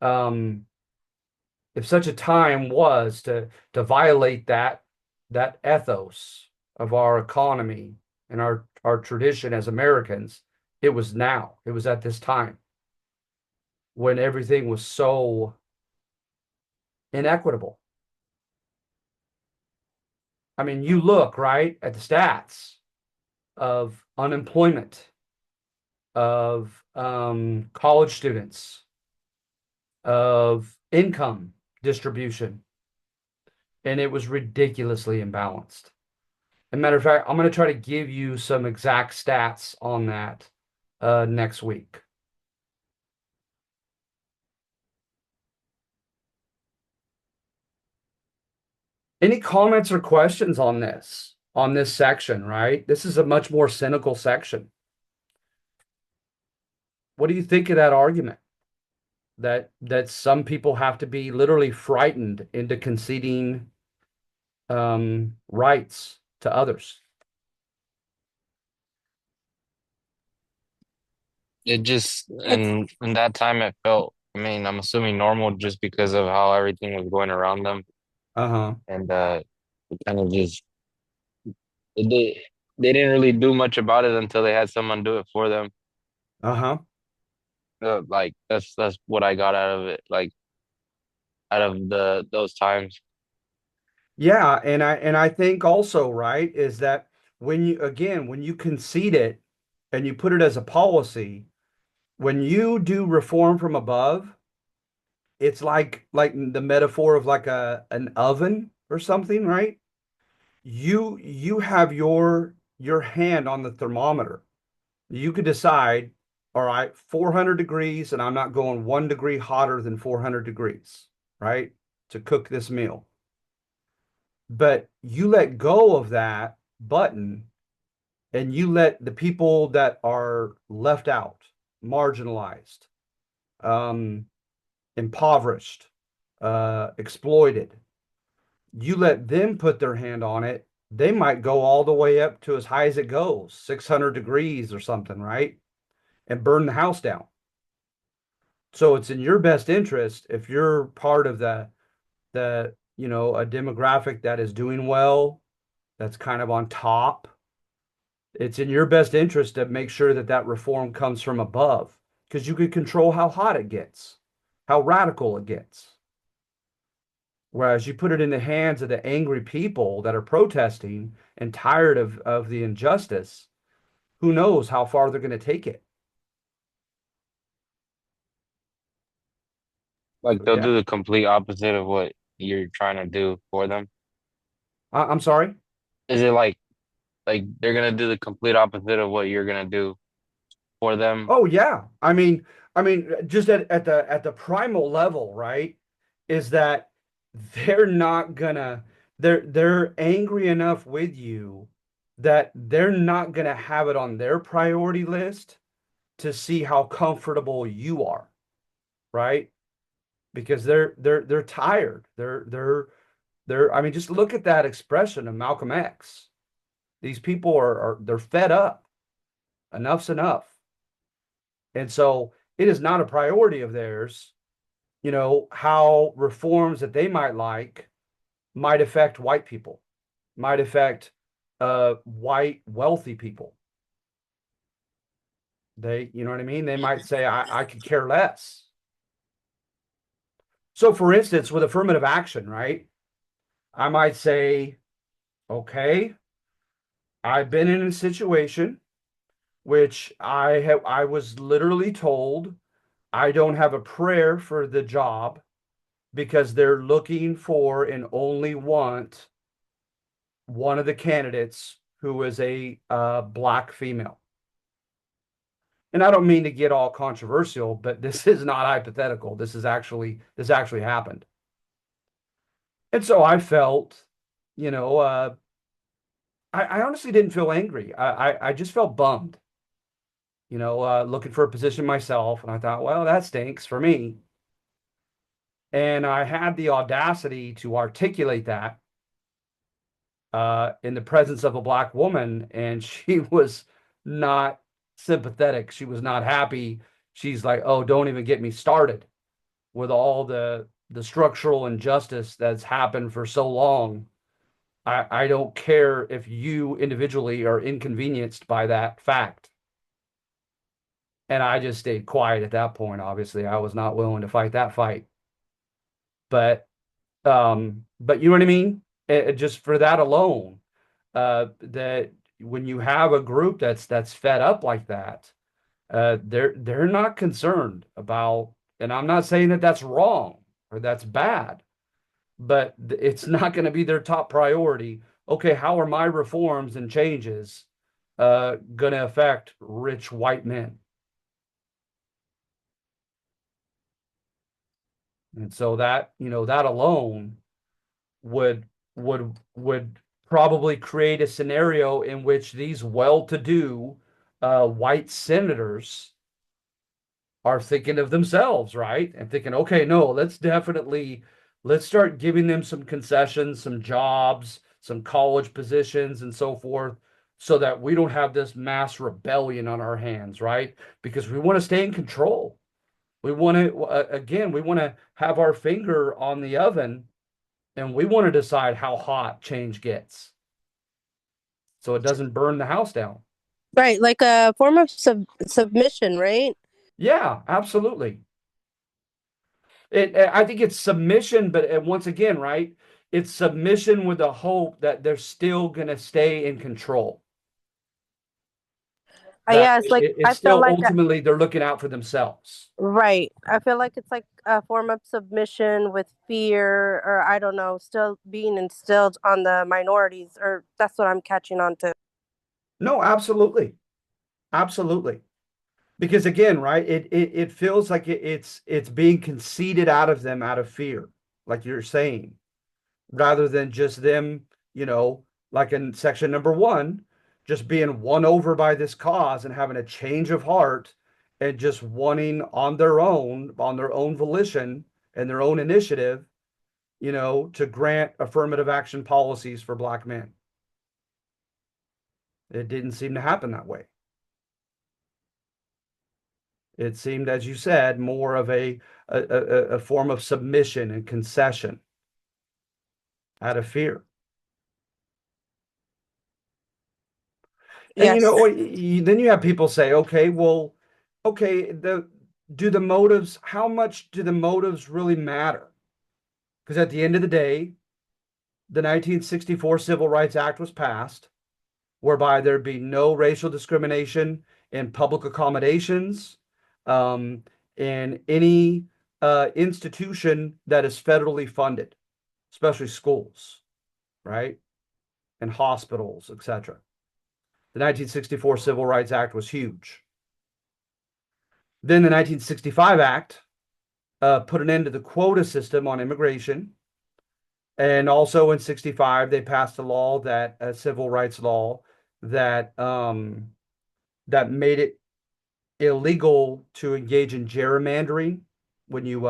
If such a time was to violate that ethos of our economy and our tradition as Americans, it was now. It was at this time when everything was so inequitable. I mean, you look, right, at the stats of unemployment, of college students, of income distribution, and it was ridiculously imbalanced. As a matter of fact, I'm going to try to give you some exact stats on that next week. Any comments or questions on this section, right? This is a much more cynical section. What do you think of that argument? that some people have to be literally frightened into conceding rights to others. It just It's in that time it felt, I mean, I'm assuming normal just because of how everything was going around them. Uh-huh. And it kind of just it did they didn't really do much about it until they had someone do it for them. Uh-huh. Like that's what I got out of it, like out of the those times. Yeah, and I think also, right, is that when you again, when you concede it and you put it as a policy, when you do reform from above, it's like the metaphor of like an oven or something, right? You have your hand on the thermometer. You could decide, all right, 400 degrees, and I'm not going 1 degree hotter than 400 degrees, right? To cook this meal. But you let go of that button and you let the people that are left out, marginalized, um, impoverished, exploited, you let them put their hand on it. They might go all the way up to as high as it goes, 600 degrees or something, right? And burn the house down. So it's in your best interest if you're part of a demographic that is doing well, that's kind of on top. It's in your best interest to make sure that that reform comes from above because you can control how hot it gets, how radical it gets. Whereas you put it in the hands of the angry people that are protesting and tired of the injustice, who knows how far they're going to take it. Like So they'll yeah, do the complete opposite of what you're trying to do for them. I'm sorry. Is it like they're gonna do the complete opposite of what you're gonna do for them? Oh yeah. I mean, just at the primal level, right? Is that they're not gonna they're angry enough with you that they're not gonna have it on their priority list to see how comfortable you are, right? Because they're tired. They're I mean, just look at that expression of Malcolm X. These people are they're fed up. Enough's enough. And so it is not a priority of theirs, how reforms that they might like might affect white people, might affect white wealthy people. You know what I mean? They might say, I could care less. So for instance, with affirmative action, right? I might say, okay, I've been in a situation which I was literally told I don't have a prayer for the job because they're looking for and only want one of the candidates who is a black female. And I don't mean to get all controversial, but this is not hypothetical. This actually happened. And so I felt, you know, I honestly didn't feel angry. I just felt bummed, looking for a position myself. And I thought, well, that stinks for me. And I had the audacity to articulate that in the presence of a black woman, and she was not sympathetic. She was not happy. She's like, "Oh, don't even get me started with all the structural injustice that's happened for so long. I don't care if you individually are inconvenienced by that fact." And I just stayed quiet at that point. Obviously, I was not willing to fight that fight. But you know what I mean? Just for that alone, that when you have a group that's fed up like that, they're not concerned about, and I'm not saying that that's wrong or that's bad, but it's not going to be their top priority. Okay, how are my reforms and changes going to affect rich white men? And so that alone would probably create a scenario in which these well-to-do white senators are thinking of themselves, right? And thinking, okay, no, let's start giving them some concessions, some jobs, some college positions, and so forth, so that we don't have this mass rebellion on our hands, right? Because we want to stay in control. We want to, again, we want to have our finger on the oven and we want to decide how hot change gets so it doesn't burn the house down. Right, like a form of submission, right? Yeah, absolutely. I think it's submission, but once again, right? It's submission with the hope that they're still going to stay in control. That Yes, like it's I feel still like ultimately they're looking out for themselves. right. I feel like it's like a form of submission with fear, or I don't know, still being instilled on the minorities, or that's what I'm catching on to. No, absolutely. Absolutely. Because again, right, it feels like it's being conceded out of them out of fear, like you're saying, rather than just them, you know, like in section number one, just being won over by this cause and having a change of heart and just wanting on their own volition and their own initiative, to grant affirmative action policies for Black men. It didn't seem to happen that way. It seemed, as you said, more of a form of submission and concession out of fear. And Yes. then you have people say, okay, well, okay, how much do the motives really matter? Because at the end of the day, the 1964 Civil Rights Act was passed, whereby there'd be no racial discrimination in public accommodations, um, in any institution that is federally funded, especially schools, right? And hospitals, etc. The 1964 Civil Rights Act was huge. Then the 1965 Act put an end to the quota system on immigration. And also in 65, they passed a civil rights law that that made it illegal to engage in gerrymandering when you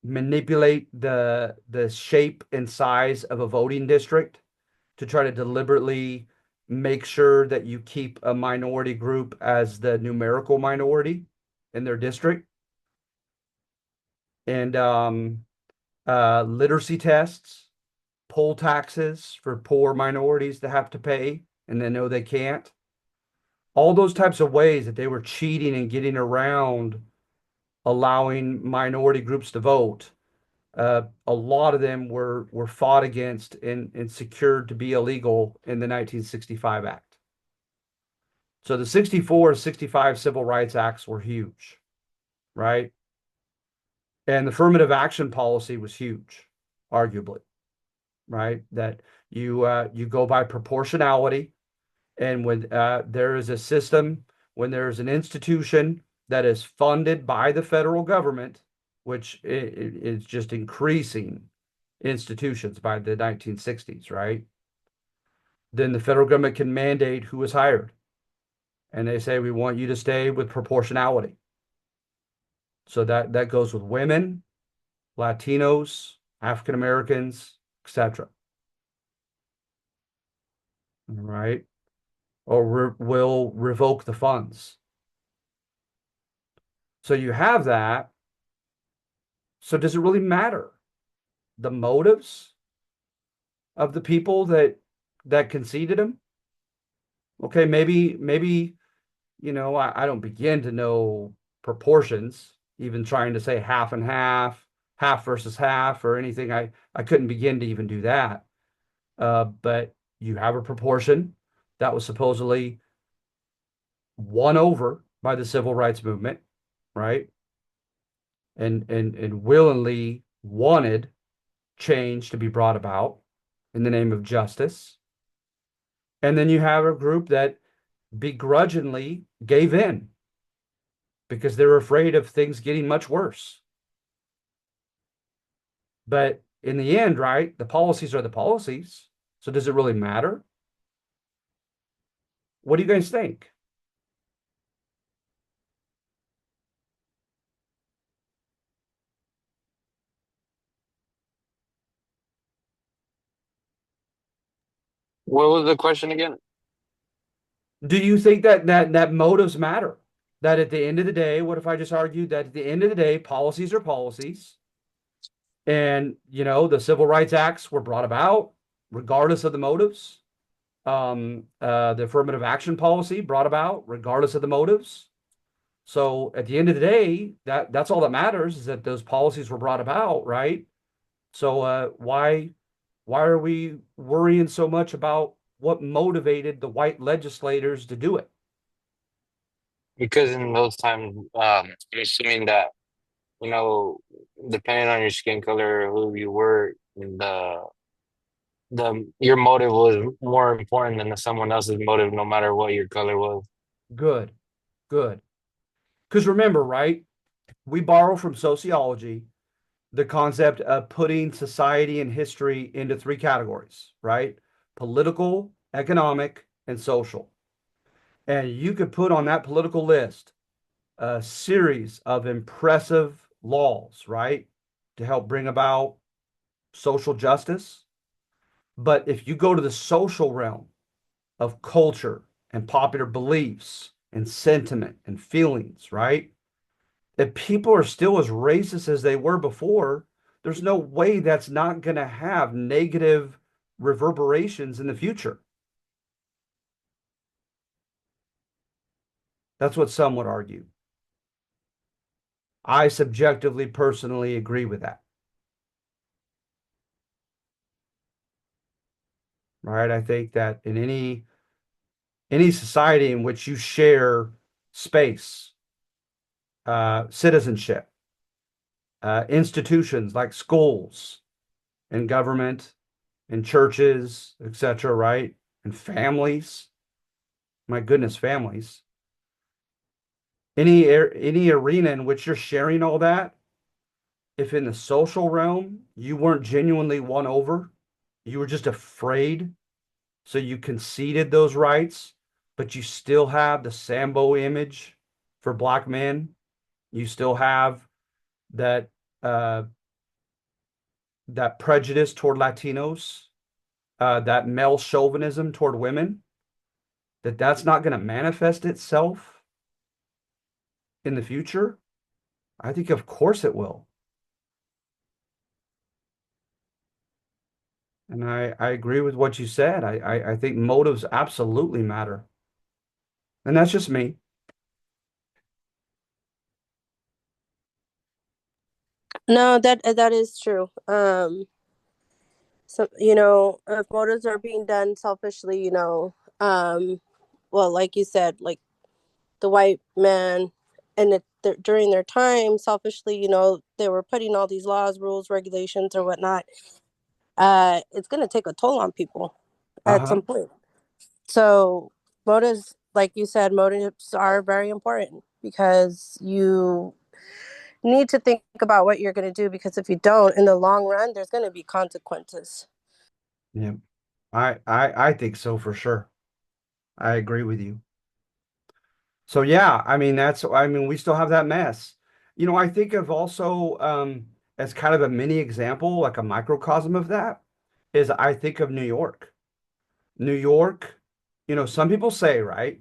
manipulate the shape and size of a voting district to try to deliberately make sure that you keep a minority group as the numerical minority in their district. And literacy tests, poll taxes for poor minorities to have to pay, and they know they can't. All those types of ways that they were cheating and getting around allowing minority groups to vote. A lot of them were fought against and secured to be illegal in the 1965 Act. So the 64 and 65 Civil Rights Acts were huge, right? And the affirmative action policy was huge, arguably, right? That you go by proportionality, and when there is a system, when there's an institution that is funded by the federal government, which is just increasing institutions by the 1960s, right? Then the federal government can mandate who is hired. And they say, we want you to stay with proportionality. So that goes with women, Latinos, African Americans, etc. All right. Or will revoke the funds. So you have that. So does it really matter the motives of the people that conceded them? Okay, maybe I don't begin to know proportions, even trying to say half and half, half versus half, or anything. I couldn't begin to even do that. But you have a proportion that was supposedly won over by the civil rights movement, right? And willingly wanted change to be brought about in the name of justice. And then you have a group that begrudgingly gave in because they're afraid of things getting much worse. But in the end, right, the policies are the policies. So does it really matter? What do you guys think? What was the question again? Do you think that motives matter? That at the end of the day, what if I just argued that at the end of the day, policies are policies, and the civil rights acts were brought about regardless of the motives. The affirmative action policy brought about regardless of the motives. So at the end of the day, that's all that matters is that those policies were brought about, right? So why are we worrying so much about what motivated the white legislators to do it? Because in those times, I'm assuming that, you know, depending on your skin color, who you were, the your motive was more important than someone else's motive, no matter what your color was. Good, good. Because remember, right? We borrow from sociology the concept of putting society and history into three categories, right? Political, economic, and social. And you could put on that political list a series of impressive laws, right? To help bring about social justice. But if you go to the social realm of culture and popular beliefs and sentiment and feelings, right? If people are still as racist as they were before, there's no way that's not going to have negative reverberations in the future. That's what some would argue. I subjectively, personally agree with that. Right? I think that in any society in which you share space, citizenship, institutions like schools and government and churches, etc., right? And families, my goodness, families. Any arena in which you're sharing all that, if in the social realm you weren't genuinely won over, you were just afraid, so you conceded those rights, but you still have the Sambo image for black men. You still have that uh, that prejudice toward Latinos, that male chauvinism toward women. That's not going to manifest itself in the future. I think, of course, it will. And I agree with what you said. I think motives absolutely matter. And that's just me. No, that is true. So if motives are being done selfishly, well, like you said, like the white man, and during their time, selfishly, they were putting all these laws, rules, regulations, or whatnot. It's going to take a toll on people at Uh-huh. some point. So motives, like you said, motives are very important because you need to think about what you're going to do, because if you don't, in the long run, there's going to be consequences. Yeah. I think so for sure. I agree with you. So yeah, I mean we still have that mess. I think of also as kind of a mini example, like a microcosm of that, is I think of New York. New York, some people say, right,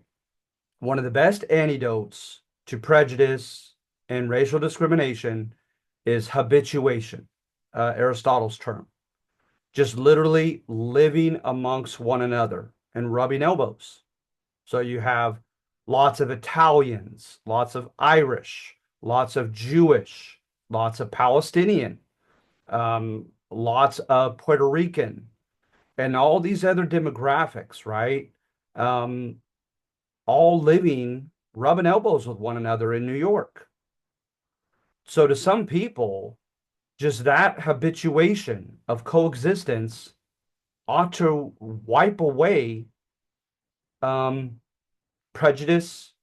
one of the best antidotes to prejudice and racial discrimination is habituation, Aristotle's term. Just literally living amongst one another and rubbing elbows. So you have lots of Italians, lots of Irish, lots of Jewish, lots of Palestinian, lots of Puerto Rican, and all these other demographics, right? Um, all living, rubbing elbows with one another in New York. So to some people, just that habituation of coexistence ought to wipe away um, prejudice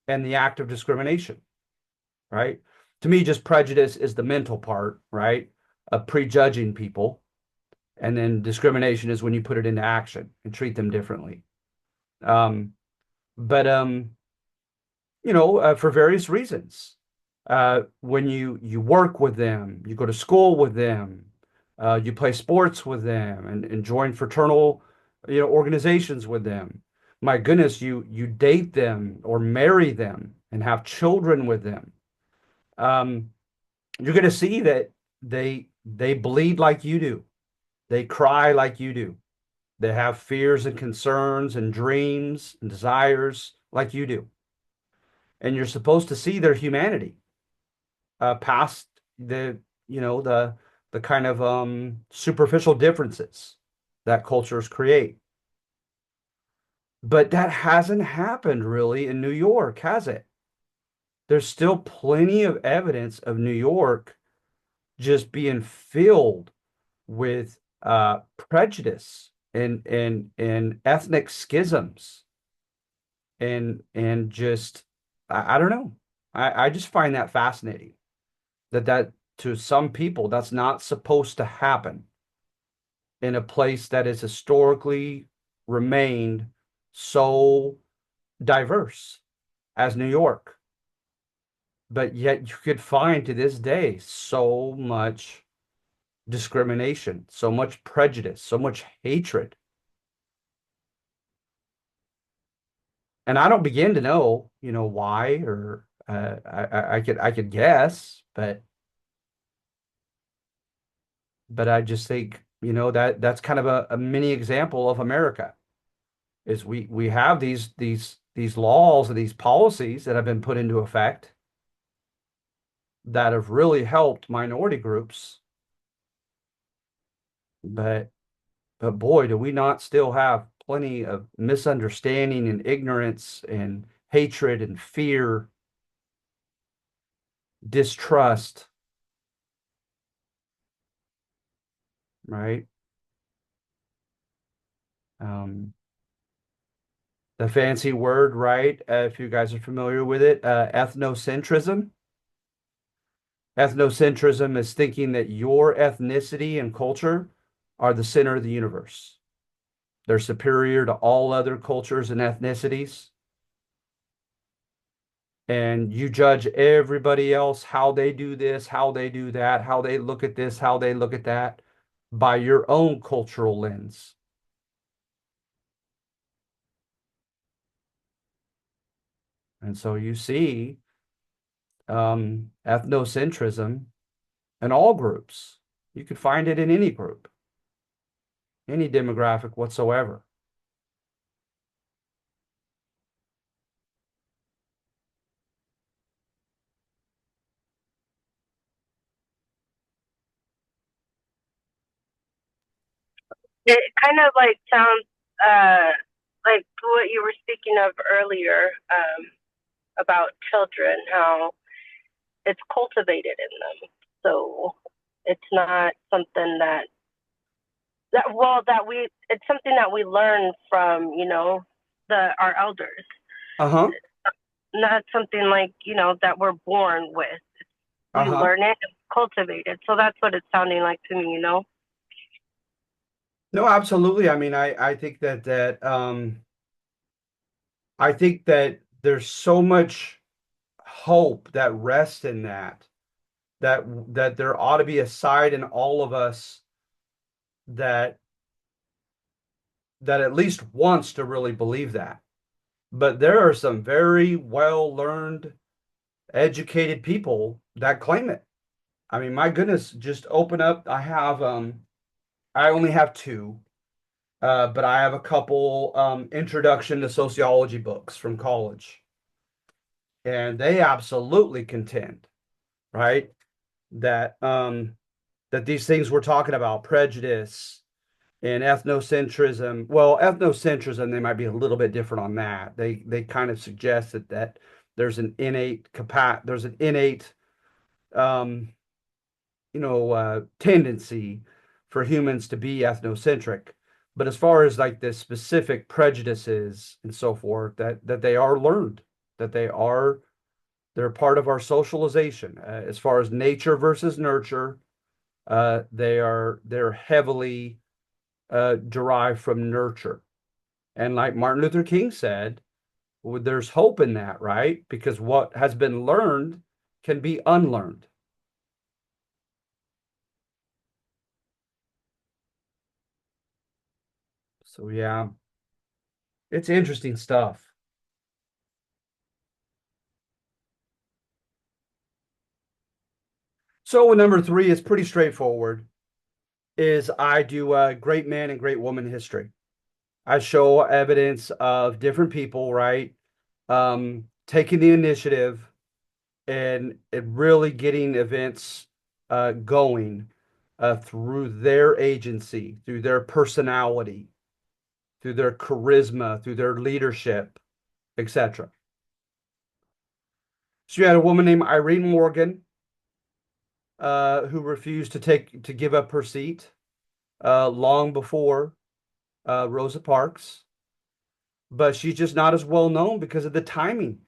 and the act of discrimination, right? To me, just prejudice is the mental part, right? Of prejudging people. And then discrimination is when you put it into action and treat them differently. Um, but for various reasons. When you work with them, you go to school with them, you play sports with them, and join fraternal organizations with them. My goodness, you date them or marry them and have children with them. Um, you're going to see that they bleed like you do. They cry like you do. They have fears and concerns and dreams and desires like you do. And you're supposed to see their humanity past the the kind of superficial differences that cultures create. But that hasn't happened really in New York, has it? There's still plenty of evidence of New York just being filled with prejudice and ethnic schisms and just I don't know. I just find that fascinating that to some people that's not supposed to happen in a place that has historically remained so diverse as New York. But yet you could find to this day so much discrimination, so much prejudice, so much hatred. And I don't begin to know, why or I could guess, but I just think, that's kind of a mini example of America is we have these laws and these policies that have been put into effect that have really helped minority groups, but boy, do we not still have plenty of misunderstanding and ignorance and hatred and fear, distrust, right? Um, the fancy word, right? If you guys are familiar with it, ethnocentrism. Ethnocentrism is thinking that your ethnicity and culture are the center of the universe. They're superior to all other cultures and ethnicities. And you judge everybody else, how they do this, how they do that, how they look at this, how they look at that, by your own cultural lens. And so you see ethnocentrism in all groups. You could find it in any group, any demographic whatsoever. It kind of like sounds uh, like what you were speaking of earlier about children, how it's cultivated in them. So it's not something that we it's something that we learn from the our elders, Uh-huh. not something like that we're born with. We Uh-huh. learn it and cultivate it. So that's what it's sounding like to me. No, absolutely. I mean, I think that there's so much hope that rests in that there ought to be a side in all of us that that at least wants to really believe that. But there are some very well learned, educated people that claim it. I mean, my goodness, just open up. I only have two, but I have a couple introduction to sociology books from college, and they absolutely contend, right, that that these things we're talking about, prejudice and ethnocentrism. Well, ethnocentrism, they might be a little bit different on that. They kind of suggest that there's an innate um, tendency for humans to be ethnocentric. But as far as like the specific prejudices and so forth, that they are learned, that they're part of our socialization. As far as nature versus nurture, they're heavily derived from nurture. And like Martin Luther King said, well, there's hope in that, right? Because what has been learned can be unlearned. So yeah, it's interesting stuff. So number three is pretty straightforward. Is I do great man and great woman history. I show evidence of different people, right? Taking the initiative and it really getting events going through their agency, through their personality, through their charisma, through their leadership, etc. So you had a woman named Irene Morgan who refused to give up her seat long before Rosa Parks, but she's just not as well known because of the timing.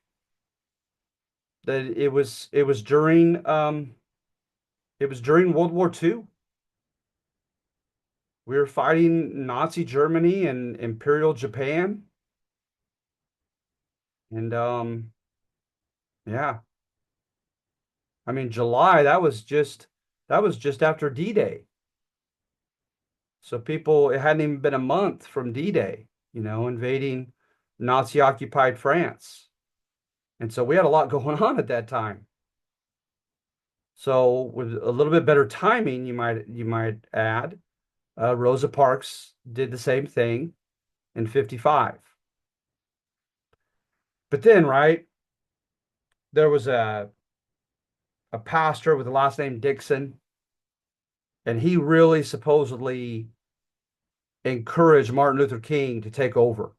That it was during World War II. We were fighting Nazi Germany and Imperial Japan, and yeah, I mean July. That was just after D-Day. So people, it hadn't even been a month from D-Day, invading Nazi occupied France. And so we had a lot going on at that time. So with a little bit better timing, you might add, Rosa Parks did the same thing in 55. But then, right, there was a pastor with the last name Dixon, and he really supposedly encouraged Martin Luther King to take over.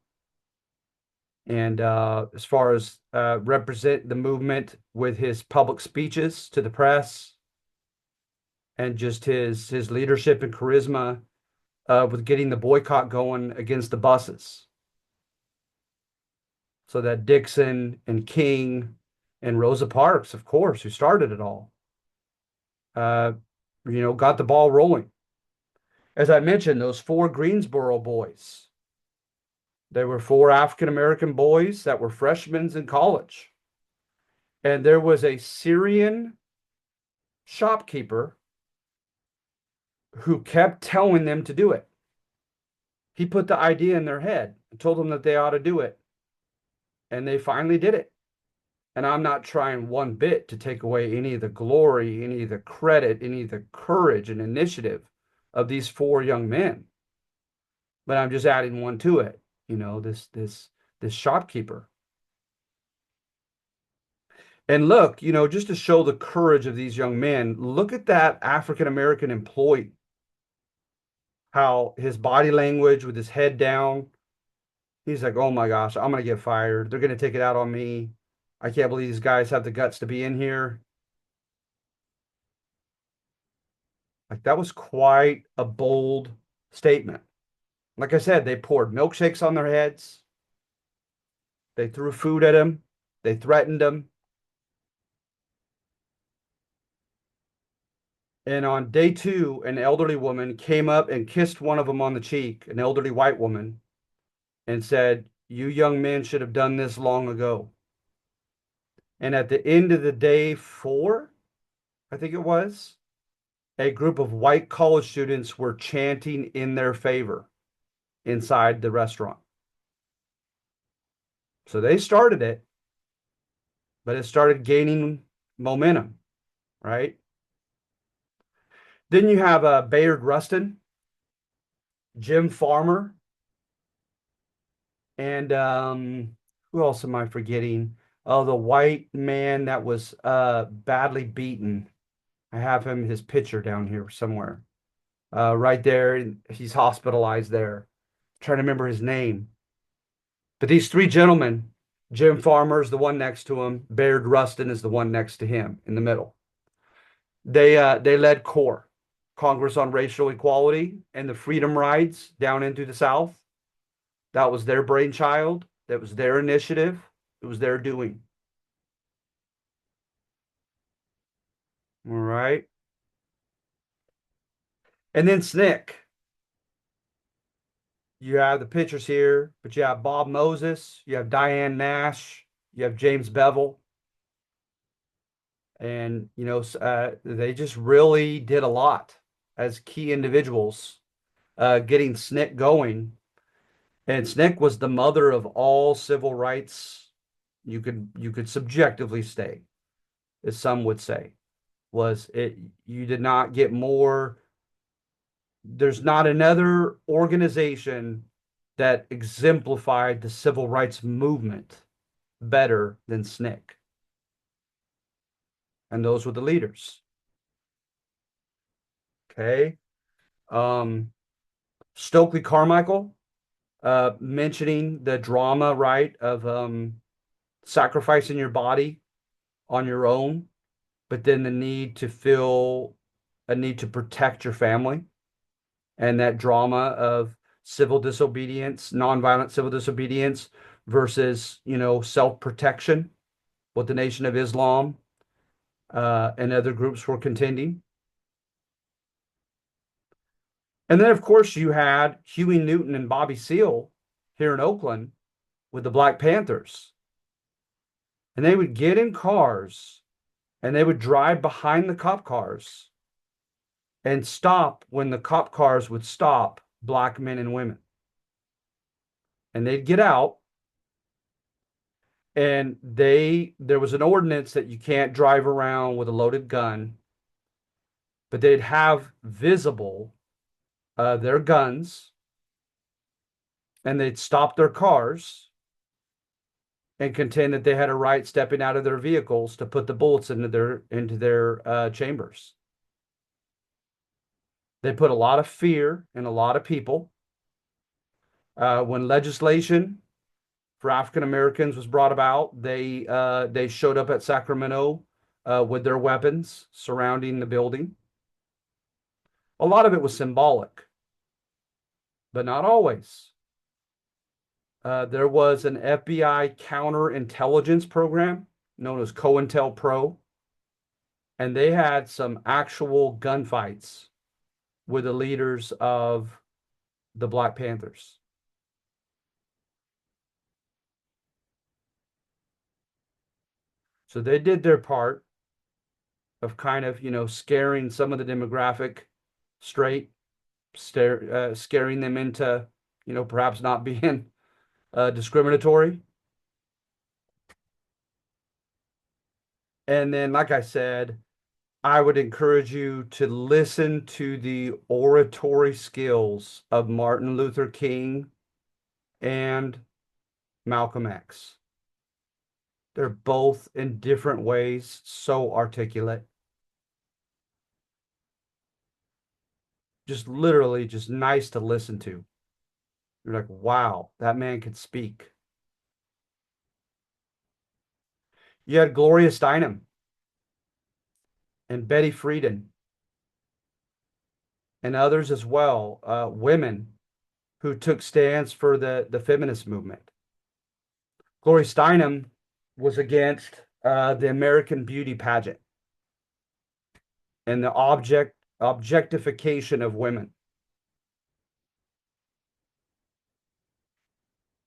And as far as represent the movement with his public speeches to the press and just his leadership and charisma with getting the boycott going against the buses. So that Dixon and King and Rosa Parks, of course, who started it all, uh, got the ball rolling. As I mentioned, those four Greensboro boys, they were four African American boys that were freshmen in college. And there was a Syrian shopkeeper who kept telling them to do it. He put the idea in their head and told them that they ought to do it. And they finally did it. And I'm not trying one bit to take away any of the glory, any of the credit, any of the courage and initiative of these four young men. But I'm just adding one to it, this shopkeeper. And look, just to show the courage of these young men, look at that African American employee, how his body language with his head down. He's like, oh my gosh, I'm going to get fired. They're going to take it out on me. I can't believe these guys have the guts to be in here. Like, that was quite a bold statement. Like I said, they poured milkshakes on their heads. They threw food at him. They threatened him. And on day two, an elderly woman came up and kissed one of them on the cheek, an elderly white woman, and said, you young men should have done this long ago. And at the end of the day four, I think it was, a group of white college students were chanting in their favor inside the restaurant. So they started it, but it started gaining momentum, right? Then you have Bayard Rustin, Jim Farmer, and who else am I forgetting? Oh, the white man that was badly beaten. I have his picture down here somewhere. Right there, he's hospitalized there. I'm trying to remember his name. But these three gentlemen, Jim Farmer is the one next to him, Bayard Rustin is the one next to him in the middle. They led CORE, Congress on Racial Equality, and the Freedom Rides down into the South. That was their brainchild. That was their initiative. It was their doing. All right. And then SNCC. You have the pictures here, but you have Bob Moses, you have Diane Nash, you have James Bevel. And, they just really did a lot as key individuals getting SNCC going. And SNCC was the mother of all civil rights you could subjectively say, as some would say, was it you did not get more. There's not another organization that exemplified the civil rights movement better than SNCC. And those were the leaders. Okay. Um, Stokely Carmichael, mentioning the drama, right, of sacrificing your body on your own, but then the need to feel a need to protect your family and that drama of civil disobedience, nonviolent civil disobedience versus, self-protection, what the Nation of Islam and other groups were contending. And then, of course, you had Huey Newton and Bobby Seale here in Oakland with the Black Panthers. And they would get in cars and they would drive behind the cop cars and stop when the cop cars would stop black men and women. And they'd get out and there was an ordinance that you can't drive around with a loaded gun, but they'd have visible their guns and they'd stop their cars and contend that they had a right stepping out of their vehicles to put the bullets into their chambers. They put a lot of fear in a lot of people. When legislation for African Americans was brought about, they showed up at Sacramento with their weapons surrounding the building. A lot of it was symbolic, but not always. There was an FBI counterintelligence program known as COINTELPRO, and they had some actual gunfights with the leaders of the Black Panthers. So they did their part of kind of, scaring some of the demographic straight, scaring them into, perhaps not being discriminatory. And then, like I said, I would encourage you to listen to the oratory skills of Martin Luther King and Malcolm X. They're both in different ways so articulate. Just literally just nice to listen to. You're like, wow, that man could speak. You had Gloria Steinem and Betty Friedan and others as well, women who took stands for the feminist movement. Gloria Steinem was against the American Beauty pageant and the objectification of women.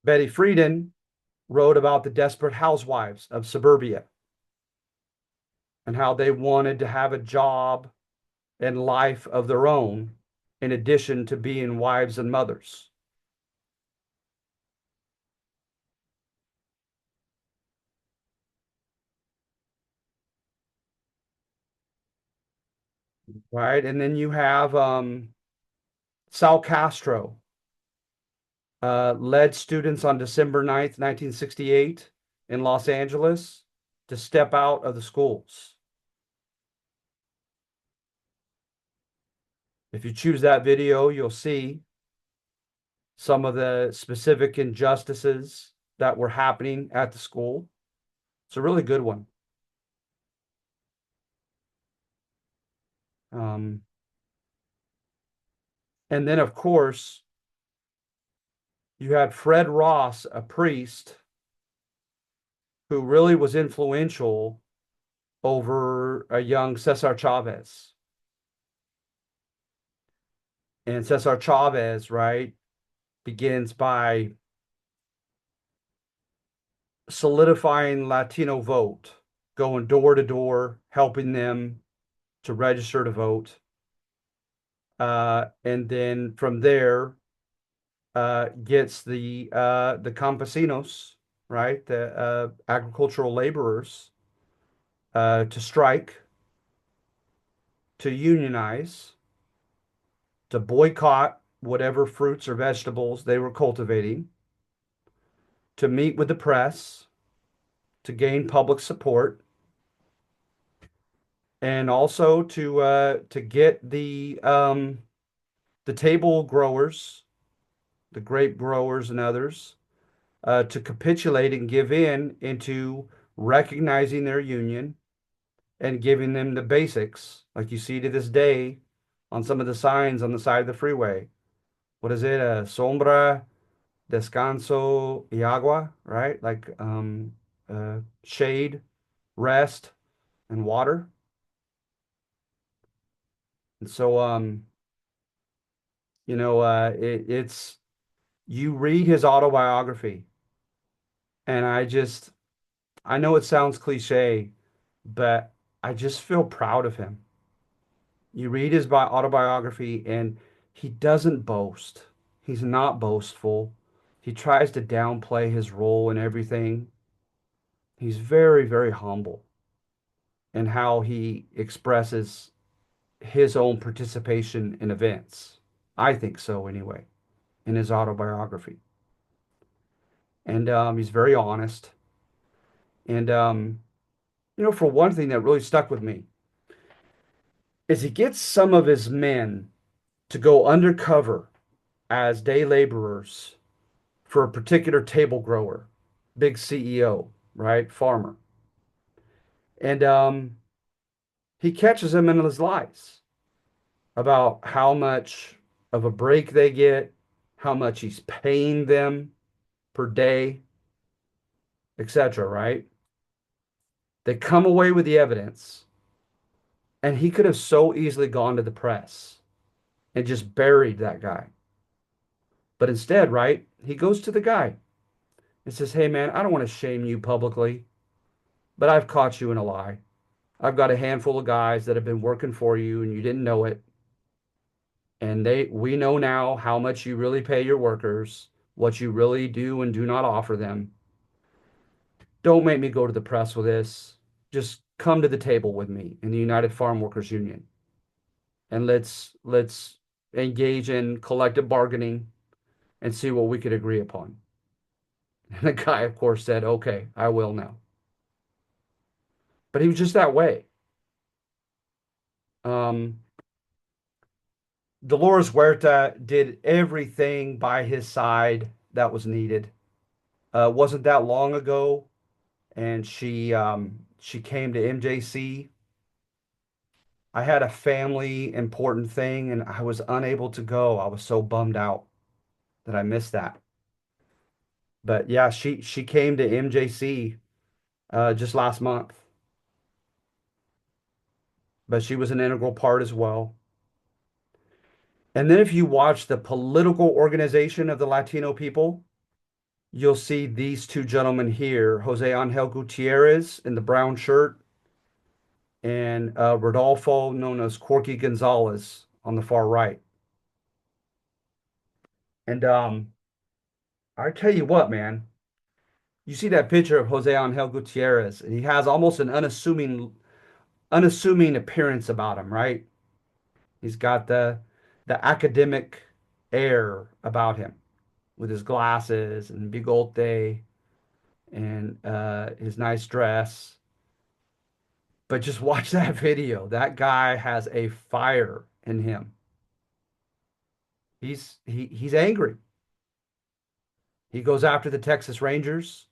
Betty Friedan wrote about the desperate housewives of suburbia and how they wanted to have a job and life of their own in addition to being wives and mothers. Right. And then you have Sal Castro led students on December 9th, 1968 in Los Angeles to step out of the schools. If you choose that video, you'll see some of the specific injustices that were happening at the school. It's a really good one. And then, of course, you had Fred Ross, a priest who really was influential over a young Cesar Chavez. And Cesar Chavez, right, begins by solidifying Latino vote, going door to door, helping them to register to vote. And then from there, gets the campesinos, right, the agricultural laborers, to strike, to unionize, to boycott whatever fruits or vegetables they were cultivating, to meet with the press, to gain public support, and also to get the table growers, the grape growers, and others to capitulate and give in into recognizing their union and giving them the basics, like you see to this day on some of the signs on the side of the freeway. What is it? Sombra, descanso y agua, right? Like shade, rest, and water. And so, it's you read his autobiography, and I know it sounds cliche, but I just feel proud of him. You read his autobiography, and he doesn't boast. He's not boastful. He tries to downplay his role in everything. He's very, very humble in how he expresses his own participation in events. I think so, anyway, in his autobiography. And he's very honest. And, for one thing that really stuck with me is he gets some of his men to go undercover as day laborers for a particular table grower, big CEO, right? Farmer. And he catches them in his lies about how much of a break they get, how much he's paying them per day, etc., right? They come away with the evidence, and he could have so easily gone to the press and just buried that guy. But instead, right, he goes to the guy and says, "Hey, man, I don't want to shame you publicly, but I've caught you in a lie. I've got a handful of guys that have been working for you and you didn't know it. And we know now how much you really pay your workers, what you really do and do not offer them. Don't make me go to the press with this. Just come to the table with me in the United Farm Workers Union and let's engage in collective bargaining and see what we could agree upon." And the guy, of course, said, "Okay, I will now." But he was just that way. Um, Dolores Huerta did everything by his side that was needed. Wasn't that long ago, and she came to MJC. I had a family important thing, and I was unable to go. I was so bummed out that I missed that. But yeah, she came to MJC just last month, but she was an integral part as well. And then if you watch the political organization of the Latino people, you'll see these two gentlemen here, Jose Angel Gutierrez in the brown shirt and Rodolfo, known as Corky Gonzalez, on the far right. And I tell you what, man, you see that picture of Jose Angel Gutierrez, and he has almost an unassuming appearance about him, right? He's got the academic air about him with his glasses and bigote and his nice dress. But just watch that video. That guy has a fire in him. He's angry. He goes after the Texas Rangers.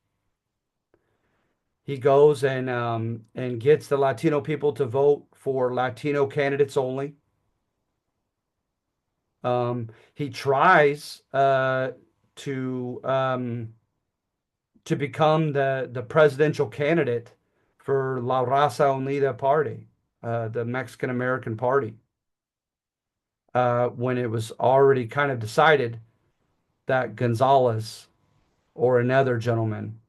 He goes and gets the Latino people to vote for Latino candidates only. He tries to um, to become the presidential candidate for La Raza Unida Party, the Mexican American Party, when it was already kind of decided that Gonzalez or another gentleman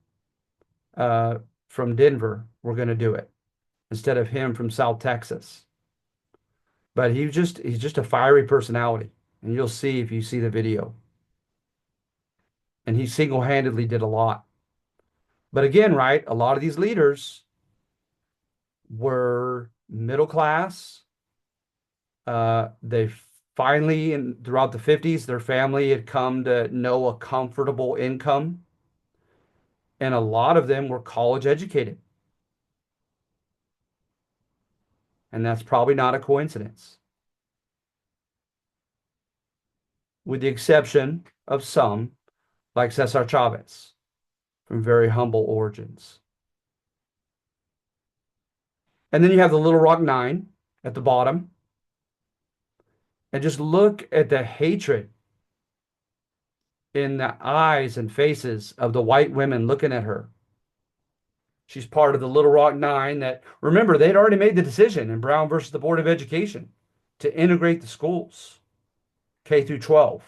uh, from Denver were going to do it instead of him from South Texas. But he's just a fiery personality, and you'll see if you see the video. and he single-handedly did a lot. But again, right, a lot of these leaders were middle class. They finally, and throughout the 50s, their family had come to know a comfortable income, and a lot of them were college educated. And that's probably not a coincidence, with the exception of some, like Cesar Chavez, from very humble origins. And then you have the Little Rock Nine at the bottom, and just look at the hatred in the eyes and faces of the white women looking at her. She's part of the Little Rock Nine that, remember, they'd already made the decision in Brown versus the Board of Education to integrate the schools, K through 12.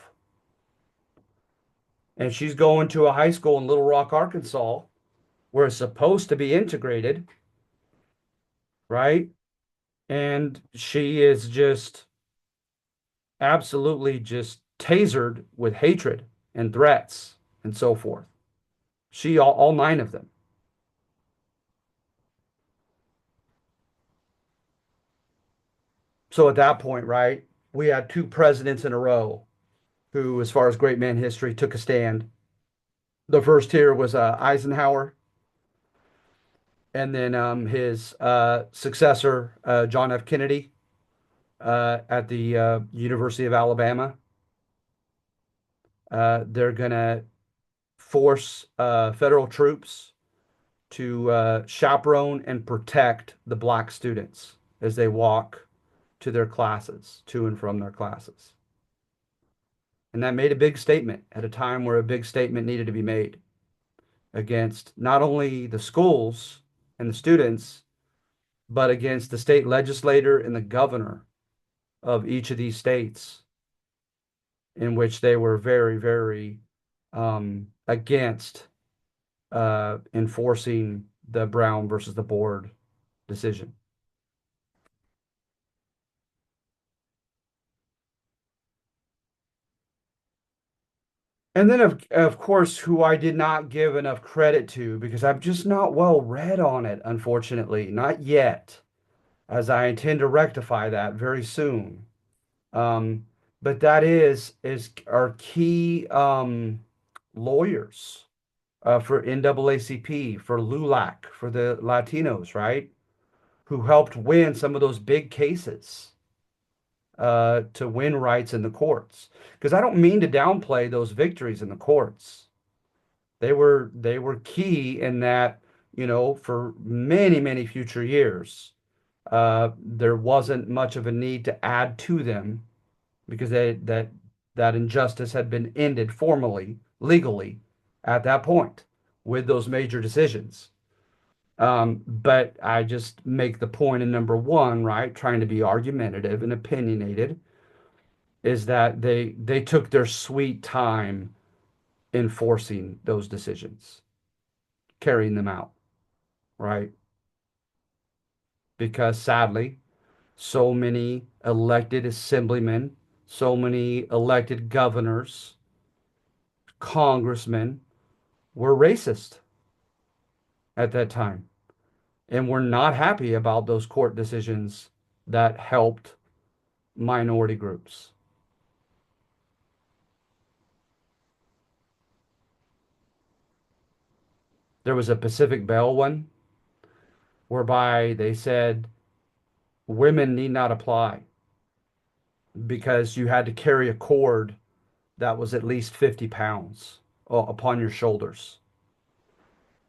And she's going to a high school in Little Rock, Arkansas, where it's supposed to be integrated, right? And she is just absolutely just tasered with hatred and threats and so forth. All nine of them. So at that point, right, we had two presidents in a row who, as far as great man history, took a stand. The first here was Eisenhower, and then his successor, John F. Kennedy, at the University of Alabama. They're going to force federal troops to chaperone and protect the black students as they walk to their classes, to and from their classes. And that made a big statement at a time where a big statement needed to be made against not only the schools and the students, but against the state legislator and the governor of each of these states, in which they were very, very against enforcing the Brown versus the board decision. And then, of course, who I did not give enough credit to because I'm just not well read on it, unfortunately, not yet, as I intend to rectify that very soon. Um, but that is our key lawyers for NAACP, for LULAC, for the Latinos, right? Who helped win some of those big cases to win rights in the courts. Because I don't mean to downplay those victories in the courts. They were key in that, for many, many future years, there wasn't much of a need to add to them because that injustice had been ended formally, legally, at that point with those major decisions. But I just make the point in number one, right, trying to be argumentative and opinionated, is that they took their sweet time enforcing those decisions, carrying them out, right? Because sadly, so many elected assemblymen, so many elected governors, congressmen were racist at that time and were not happy about those court decisions that helped minority groups. There was a Pacific Bell one whereby they said women need not apply because you had to carry a cord that was at least 50 pounds upon your shoulders.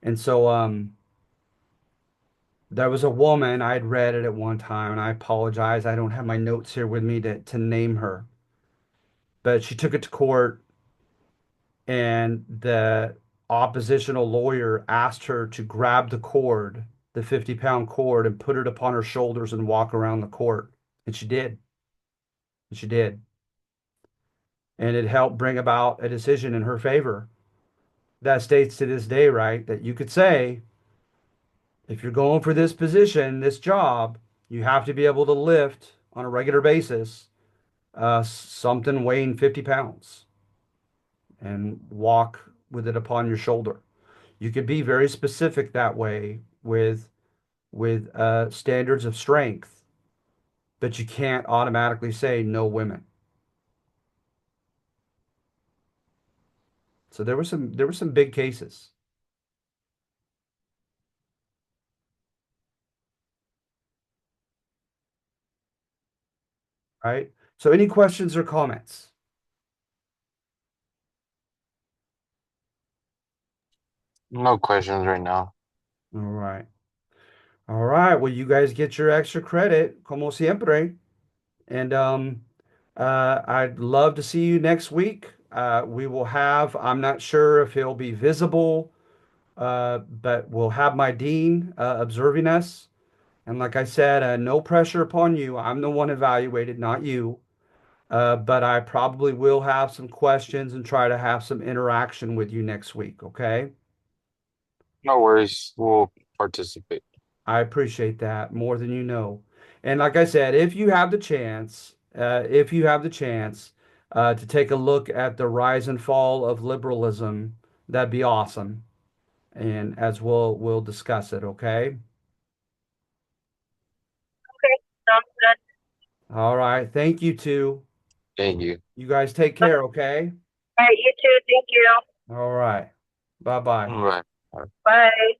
And so there was a woman, I had read it at one time, and I apologize. I don't have my notes here with me to name her. But she took it to court, and the oppositional lawyer asked her to grab the cord, the 50-pound cord, and put it upon her shoulders and walk around the court. And she did. And she did. And it helped bring about a decision in her favor that states to this day, right, that you could say, if you're going for this position, this job, you have to be able to lift on a regular basis something weighing 50 pounds and walk with it upon your shoulder. You could be very specific that way with standards of strength, but you can't automatically say no women. So there were some big cases. Right? So any questions or comments? No questions right now. All right. All right. Well, you guys get your extra credit, como siempre. And I'd love to see you next week. We will have, I'm not sure if he'll be visible, but we'll have my dean observing us. And like I said, no pressure upon you. I'm the one evaluated, not you. But I probably will have some questions and try to have some interaction with you next week. Okay. No worries. We'll participate. I appreciate that more than you know. And like I said, if you have the chance to take a look at the rise and fall of liberalism, that'd be awesome. And as we'll discuss it, okay? Okay, sounds good. All right. Thank you too. Thank you. You guys take care, okay? All right, you too. Thank you. All right. Bye-bye. Right. Bye.